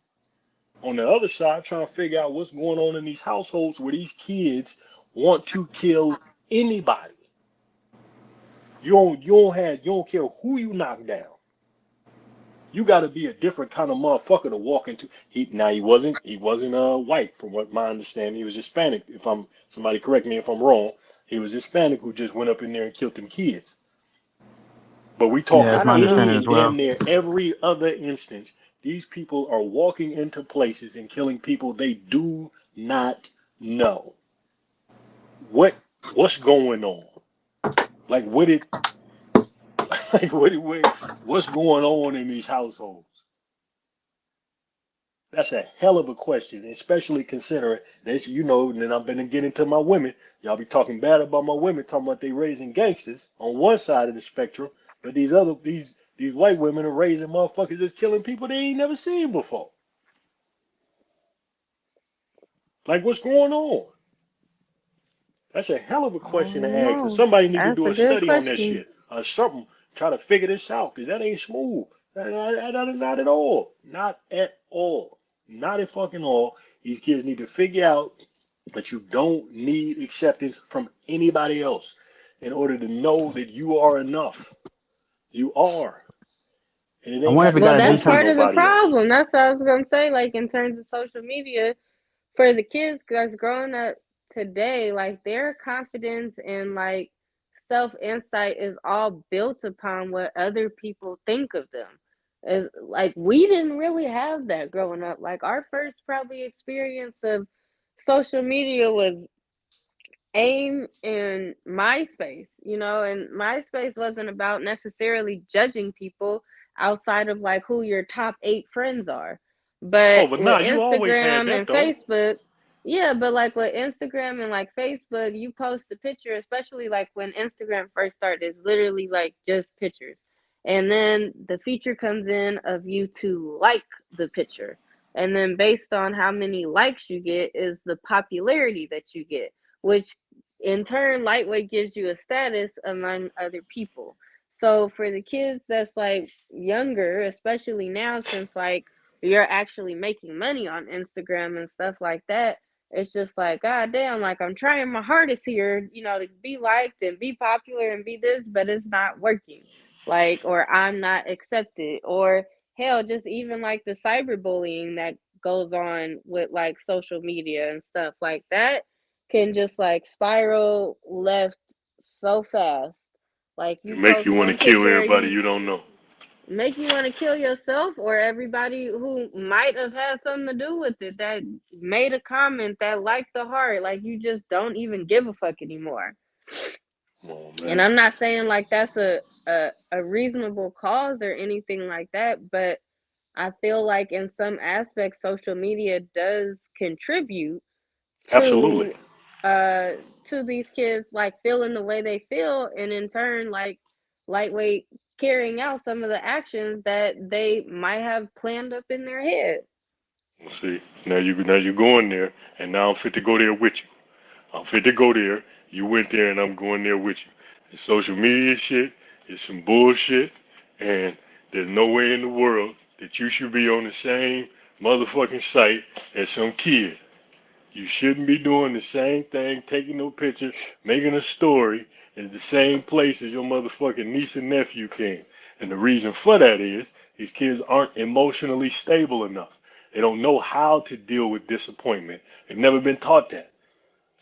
On the other side, trying to figure out what's going on in these households where these kids want to kill anybody. You don't care who you knock down. You got to be a different kind of motherfucker to walk into. He wasn't white from what my understanding. He was Hispanic. If I'm somebody correct me if I'm wrong. He was Hispanic who just went up in there and killed them kids. But we Yeah, talking I that's my don't know. any understanding as and damn well. near every other instance. These people are walking into places and killing people they do not know. What's going on? Like what it like what's going on in these households? That's a hell of a question, especially considering this, and then I'm gonna get into my women. Y'all be talking bad about my women, talking about they raising gangsters on one side of the spectrum, but these white women are raising motherfuckers that's killing people they ain't never seen before. Like what's going on? That's a hell of a I question to don't ask. And know. somebody need to That's do a a good study on that question. shit or something. Try to figure this out because that ain't smooth. Not at all. Not at all. Not at fucking all. These kids need to figure out that you don't need acceptance from anybody else in order to know that you are enough. You are. And it I ain't wonder if got we to got Well, to do that's come from part something. of the nobody else. problem. That's what I was gonna say. Like in terms of social media, for the kids that's growing up today, like their confidence and like self insight is all built upon what other people think of them. Is like we didn't really have that growing up. Like our first probably experience of social media was AIM and MySpace, and MySpace wasn't about necessarily judging people outside of like who your top 8 friends are. Oh, But but nah, with you always had Instagram that and though. Facebook, yeah, but like with Instagram and like Facebook, you post a picture, especially like when Instagram first started, it's literally like just pictures. And then the feature comes in of you to like the picture. And then based on how many likes you get is the popularity that you get, which in turn, lightweight gives you a status among other people. So for the kids that's like younger, especially now, since like you're actually making money on Instagram and stuff like that, it's just like, God damn, like I'm trying my hardest here, to be liked and be popular and be this, but it's not working. Like, or I'm not accepted, or hell, just even like the cyberbullying that goes on with like social media and stuff like that can just like spiral left so fast. Like It you make you post want to one kill picture, everybody you you don't know. make you want to kill yourself or everybody who might have had something to do with it that made a comment that liked the heart. Like you just don't even give a fuck anymore. Come on, And man. I'm not saying like that's a reasonable cause or anything like that, but I feel like in some aspects social media does contribute Absolutely. to uh to these kids like feeling the way they feel, and in turn like lightweight carrying out some of the actions that they might have planned up in their head. See, now you going there, and now I'm fit to go there with you. I'm fit to go there. You went there, and I'm going there with you. The social media shit is some bullshit, and there's no way in the world that you should be on the same motherfucking site as some kid. You shouldn't be doing the same thing, taking no pictures, making a story in the same place as your motherfucking niece and nephew can. And the reason for that is these kids aren't emotionally stable enough. They don't know how to deal with disappointment. They've never been taught that.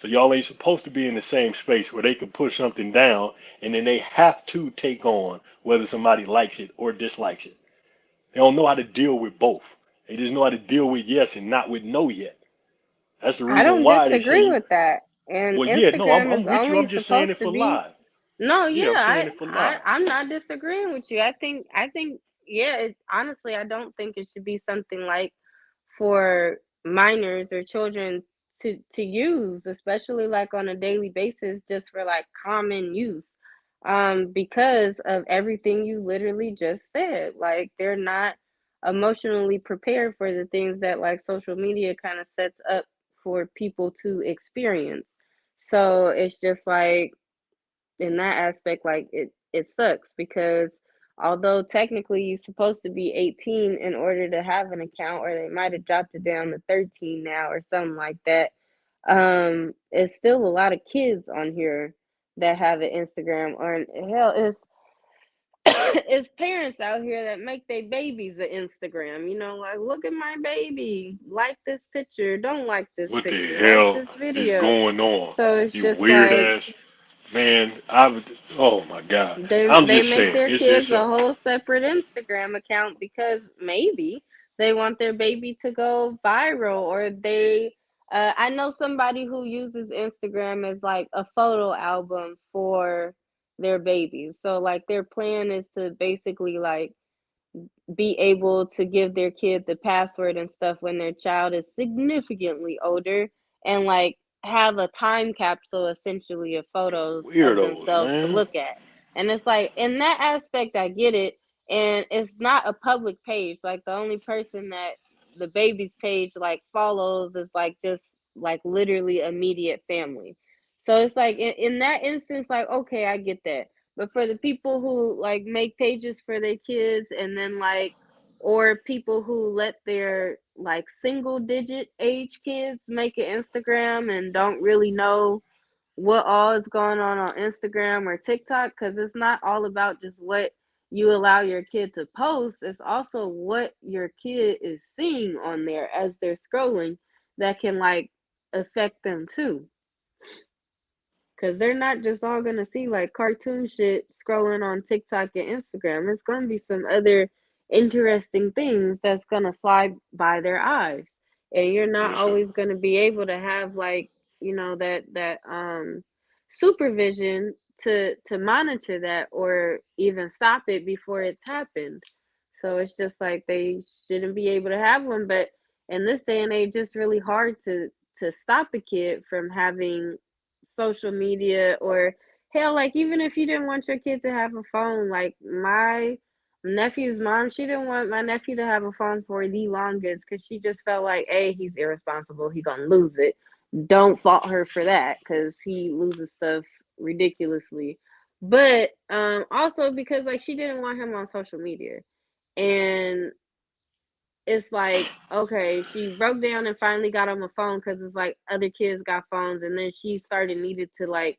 So y'all ain't supposed to be in the same space where they can put something down and then they have to take on whether somebody likes it or dislikes it. They don't know how to deal with both. They just know how to deal with yes and not with no yet. That's the I reason don't why they say disagree you. with that. And Well, yeah, no, I'm Instagram I'm is with you. I'm only just saying supposed it to for be live. No, Yeah, I'm yeah, saying it for now. I'm not disagreeing with you. I think yeah, honestly I don't think it should be something like for minors or children to use, especially like on a daily basis, just for like common use. Because of everything you literally just said. Like they're not emotionally prepared for the things that like social media kind of sets up for people to experience. So it's just like in that aspect, like it sucks because although technically you're supposed to be 18 in order to have an account, or they might have dropped it down to 13 now or something like that, it's still a lot of kids on here that have an Instagram, or hell, it's parents out here that make their babies an Instagram. You know, like look at my baby, like this picture, don't like this What the picture, like hell this is video. going on? So it's You just weird like ass man. I would. Oh my god. I'm they just make saying. their kids It's a a. whole separate Instagram account because maybe they want their baby to go viral, or they I know somebody who uses Instagram as like a photo album for their babies. So like their plan is to basically like be able to give their kid the password and stuff when their child is significantly older, and like have a time capsule essentially of photos of Weirdos, themselves to man. look at. And it's like in that aspect I get it, and it's not a public page. Like the only person that the baby's page like follows is like just like literally immediate family. So it's like in that instance, like okay, I get that. But for the people who like make pages for their kids and then like, or people who let their like single digit age kids make an Instagram and don't really know what all is going on Instagram or TikTok, because it's not all about just what you allow your kid to post, it's also what your kid is seeing on there as they're scrolling that can like affect them too. Cause they're not just all gonna see like cartoon shit scrolling on TikTok and Instagram. It's gonna be some other interesting things that's gonna slide by their eyes. And you're not Listen. always gonna be able to have like, that supervision to monitor that or even stop it before it's happened. So it's just like they shouldn't be able to have one. But in this day and age, it's really hard to stop a kid from having social media, or hell, like even if you didn't want your kid to have a phone, like my nephew's mom, she didn't want my nephew to have a phone for the longest because she just felt like, hey, he's irresponsible, he gonna lose it. Don't fault her for that because he loses stuff ridiculously. But also because like she didn't want him on social media. And it's like, okay, she broke down and finally got him a phone because it's like other kids got phones, and then she started needed to like,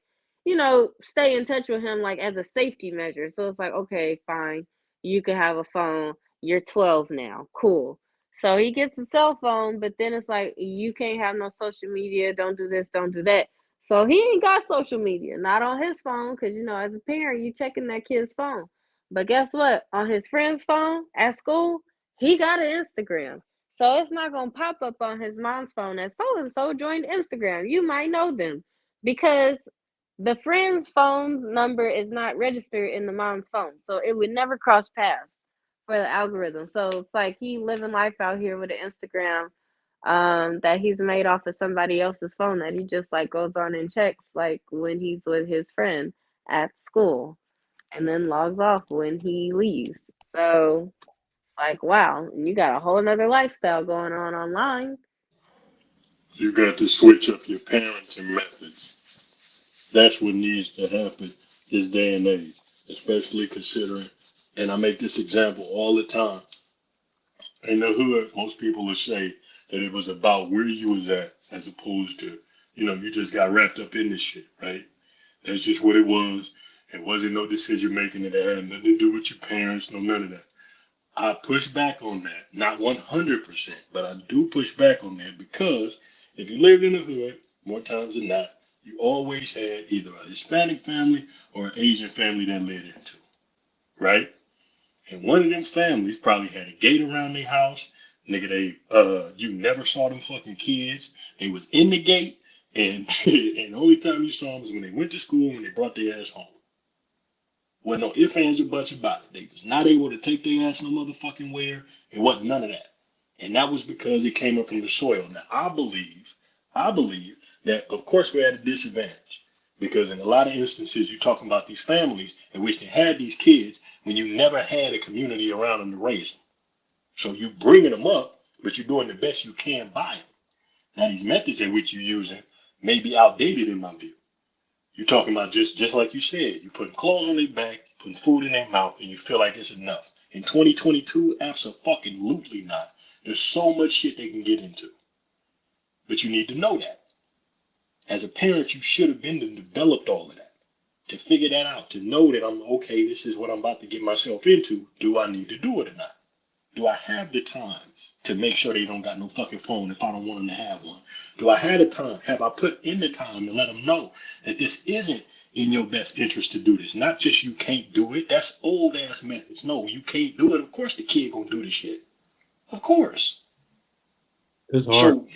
stay in touch with him like as a safety measure. So it's like, okay, fine, you can have a phone. You're 12 now, cool. So he gets a cell phone, but then it's like you can't have no social media. Don't do this, don't do that. So he ain't got social media, not on his phone, because as a parent, you checking that kid's phone. But guess what? On his friend's phone at school, he got an Instagram. So it's not going to pop up on his mom's phone that so and so joined Instagram. You might know them because the friend's phone number is not registered in the mom's phone. So it would never cross paths for the algorithm. So it's like he living life out here with an Instagram that he's made off of somebody else's phone that he just like goes on and checks like when he's with his friend at school, and then logs off when he leaves. So like, wow, you got a whole nother lifestyle going on online. You got to switch up your parenting methods. That's what needs to happen this day and age, especially considering, and I make this example all the time. In the hood, most people will say that it was about where you was at as opposed to, you just got wrapped up in this shit, right? That's just what it was. It wasn't no decision making. It had nothing to do with your parents, no none of that. I push back on that. Not 100%, but I do push back on that because if you lived in the hood, more times than not, you always had either a Hispanic family or an Asian family that lived into, right? And one of them families probably had a gate around their house. Nigga, you never saw them fucking kids. They was in the gate, and and the only time you saw them was when they went to school when they brought their ass home. Wasn't no ifs, ands, or buts about it. They was not able to take their ass no motherfucking where. It wasn't none of that. And that was because it came up from the soil. Now, I believe that, of course, we're at a disadvantage. Because in a lot of instances, you're talking about these families in which they had these kids when you never had a community around them to raise them. So you bringing them up, but you're doing the best you can by them. Now, these methods in which you're using may be outdated in my view. You're talking about just like you said, you putting clothes on their back, putting food in their mouth, and you feel like it's enough. In 2022, absolutely not. There's so much shit they can get into. But you need to know that. As a parent, you should have been and developed all of that. To figure that out, to know that I'm okay, this is what I'm about to get myself into. Do I need to do it or not? Do I have the time to make sure they don't got no fucking phone if I don't want them to have one? Do I have the time? Have I put in the time to let them know that this isn't in your best interest to do this? Not just you can't do it. That's old ass methods. No, you can't do it. Of course the kid gonna do the shit. Of course. It's hard. So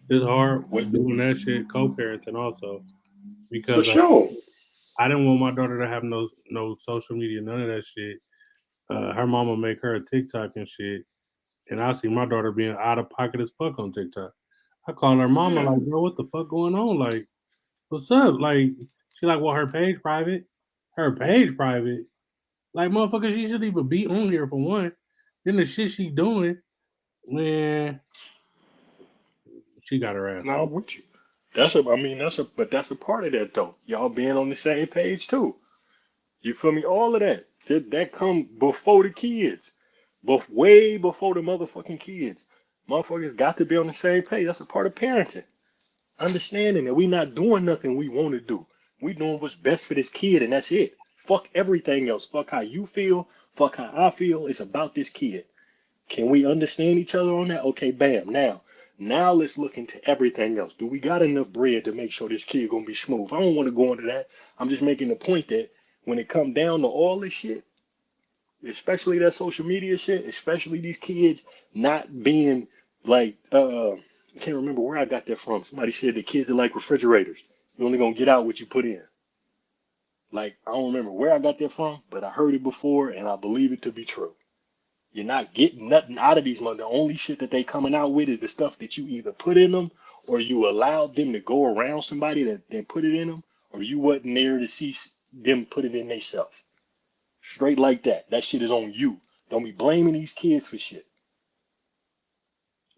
It's hard doing that shit, co-parenting also. for Because sure. I didn't want my daughter to have no social media, none of that shit. Her mama make her a TikTok and shit. And I see my daughter being out of pocket as fuck on TikTok. I call her mama like, bro, what the fuck going on? Like, what's up? Like, she like, well, her page private. Her page private. Like, motherfucker, she shouldn't even be on here for one. Then the shit she doing, man, she got her ass. No, I'm with you. That's a part of that though. Y'all being on the same page too. You feel me? All of that. That come before the kids. Way before the motherfucking kids. Motherfuckers got to be on the same page. That's a part of parenting. Understanding that we not doing nothing we want to do. We doing what's best for this kid and that's it. Fuck everything else. Fuck how you feel. Fuck how I feel. It's about this kid. Can we understand each other on that? Okay, bam. Now let's look into everything else. Do we got enough bread to make sure this kid gonna be smooth? I don't want to go into that. I'm just making the point that when it come down to all this shit, especially that social media shit, especially these kids not being like, I can't remember where I got that from. Somebody said the kids are like refrigerators. You're only gonna get out what you put in. Like, I don't remember where I got that from, but I heard it before and I believe it to be true. You're not getting nothing out of these mother. The only shit that they coming out with is the stuff that you either put in them or you allowed them to go around somebody that put it in them, or you wasn't there to see them put it in themselves. Straight like that. That shit is on you. Don't be blaming these kids for shit.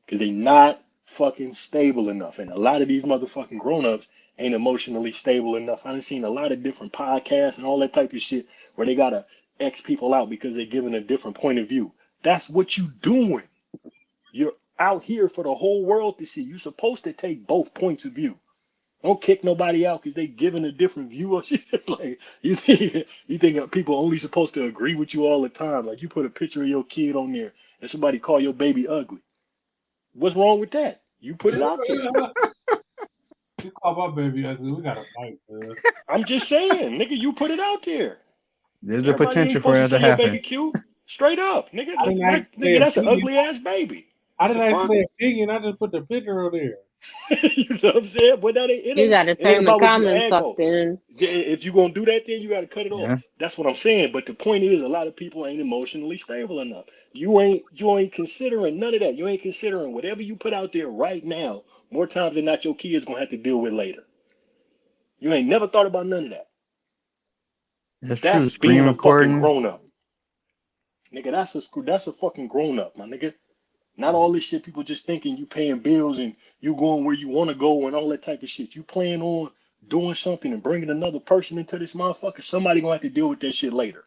Because they not fucking stable enough. And a lot of these motherfucking grown-ups ain't emotionally stable enough. I've seen a lot of different podcasts and all that type of shit where they gotta X people out because they're giving a different point of view. That's what you doing. You're out here for the whole world to see. You're supposed to take both points of view. Don't kick nobody out because they giving a different view of shit. Like, you think people only supposed to agree with you all the time. Like, you put a picture of your kid on there and somebody call your baby ugly. What's wrong with that? You put it out there. You call my baby ugly, we gotta fight, man. I'm just saying, nigga, you put it out there. There's a Everybody potential ain't for supposed that to to say your baby happen. cute. Straight up, nigga. I didn't ask Nigga, their that's an opinion. ugly ass baby. I didn't The ask fuck? their opinion. I just put the picture on there. You know what I'm saying? But that it You ain't, gotta it ain't turn the about what you comments ask off for. then. If you gonna do that, then you gotta cut it Yeah. off. That's what I'm saying. But the point is, a lot of people ain't emotionally stable enough. You ain't considering none of that. You ain't considering whatever you put out there right now. More times than not, your kids gonna have to deal with later. You ain't never thought about none of that. That's true. That's Screen being a fucking recording. grown up, nigga. That's a fucking grown up, my nigga. Not all this shit. People just thinking you paying bills and you going where you want to go and all that type of shit. You plan on doing something and bringing another person into this motherfucker. Somebody gonna have to deal with that shit later.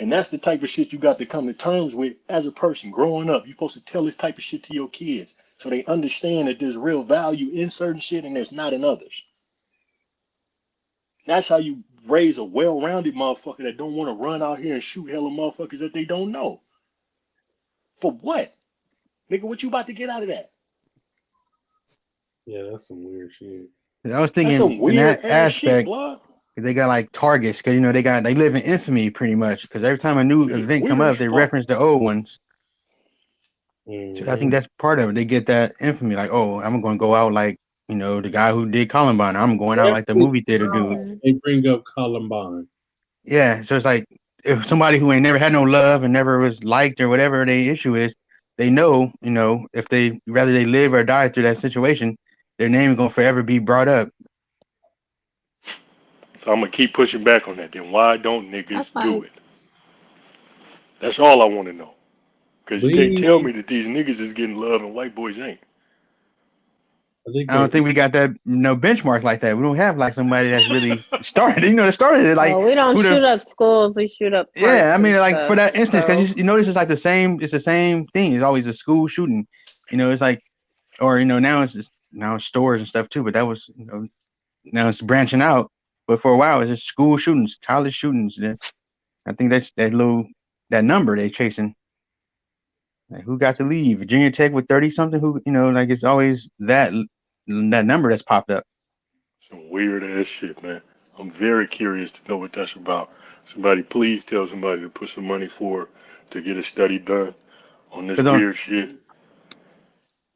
And that's the type of shit you got to come to terms with as a person growing up. You're supposed to tell this type of shit to your kids so they understand that there's real value in certain shit and there's not in others. That's how you raise a well-rounded motherfucker that don't want to run out here and shoot hella motherfuckers that they don't know. For what? Nigga, what you about to get out of that? Yeah, that's some weird shit. I was That's thinking some in weird that ass shit, aspect, blood. they got like targets because they live in infamy pretty much because every time a new Nigga, event come weird up, as they fuck. reference the old ones. So I Mhm. think that's part of it. They get that infamy, like, oh, I'm going to go out like, the guy who did Columbine. I'm going out like the movie theater dude. They bring up Columbine. Yeah, so it's like if somebody who ain't never had no love and never was liked or whatever the issue is, they know, if they rather they live or die through that situation, their name is gonna forever be brought up. So I'm gonna keep pushing back on that. Then why don't That's niggas like do it? That's all I want to know. Because you can't tell We, me that these niggas is getting love and white boys ain't. I think I don't think we got that benchmark like that. We don't have like somebody that's really started. That started it like well, we don't who shoot the up schools, we shoot up yeah. parks I mean, and like for stuff. that instance, So because you notice it's like the same. It's the same thing. It's always a school shooting. It's like, or now it's stores and stuff too. But that was now it's branching out. But for a while, it's just school shootings, college shootings. I think that's that number they chasing. Like who got to leave? Virginia Tech with 30 something. Who like it's always that number that's popped up. Some weird ass shit, man. I'm very curious to know what that's about. Somebody please tell somebody to put some money forward to get a study done on this weird shit.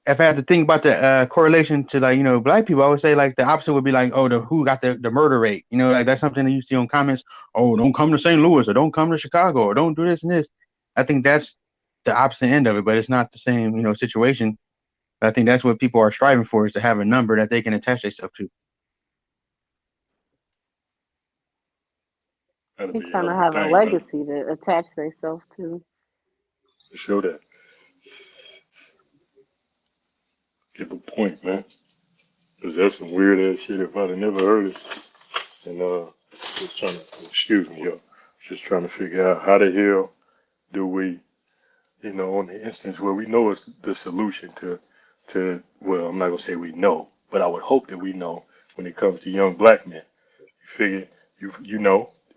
If I had to think about the correlation to black people, I would say like the opposite would be like, oh, who got the murder rate? Like that's something that you see on comments. Oh, don't come to St. Louis or don't come to Chicago or don't do this and this. I think that's the opposite end of it, but it's not the same situation. But I think that's what people are striving for, is to have a number that they can attach themselves to. That'd they're be a trying hell to of a have a thing, man. legacy to attach themselves to. To show that. Give a point, man. Because that's some weird ass shit if I'd have never heard it. And just trying to, excuse me, yo. Just trying to figure out how the hell do we, on the instance where we know it's the solution to well, I'm not gonna say we know, but I would hope that we know when it comes to young black men. You figure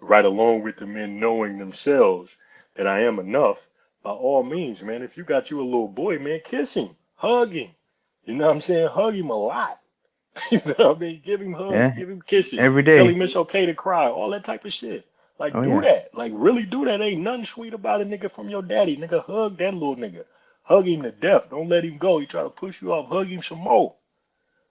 right along with the men knowing themselves that I am enough, by all means, man, if you got you a little boy, man, kiss him, hug him. You know what I'm saying? Hug him a lot. You know what I mean? Give him hugs, Yeah, give him kisses, every tell day. him it's okay to cry, all that type of shit. Like, Oh do yeah, that. Like, really do that. Ain't nothing sweet about a nigga from your daddy. Nigga, hug that little nigga. Hug him to death. Don't let him go. He try to push you off. Hug him some more.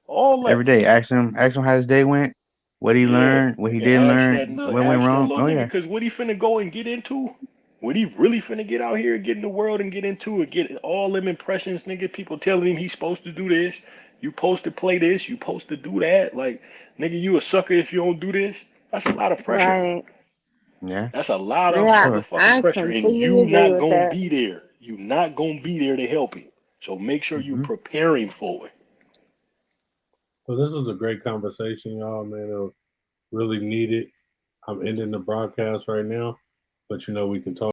All every that. day. Ask him how his day went, what he Yeah. learned, what he And didn't learn, what went ask that wrong. little Oh nigga, yeah, because what he finna go and get into, what he really finna get out here and get in the world and get into it, get all them impressions, nigga, people telling him he's supposed to do this, you supposed to play this, you supposed to do that. Like, nigga, you a sucker if you don't do this. That's a lot of pressure. Right. yeah, That's a lot for of Yeah, sure. motherfucking I pressure, and completely you agree not with gonna that. be there. You not gonna be there to help him. So make sure you Hmm. preparing for it. well, this was a great conversation, y'all, man. It really needed. I'm ending the broadcast right now, but we can talk.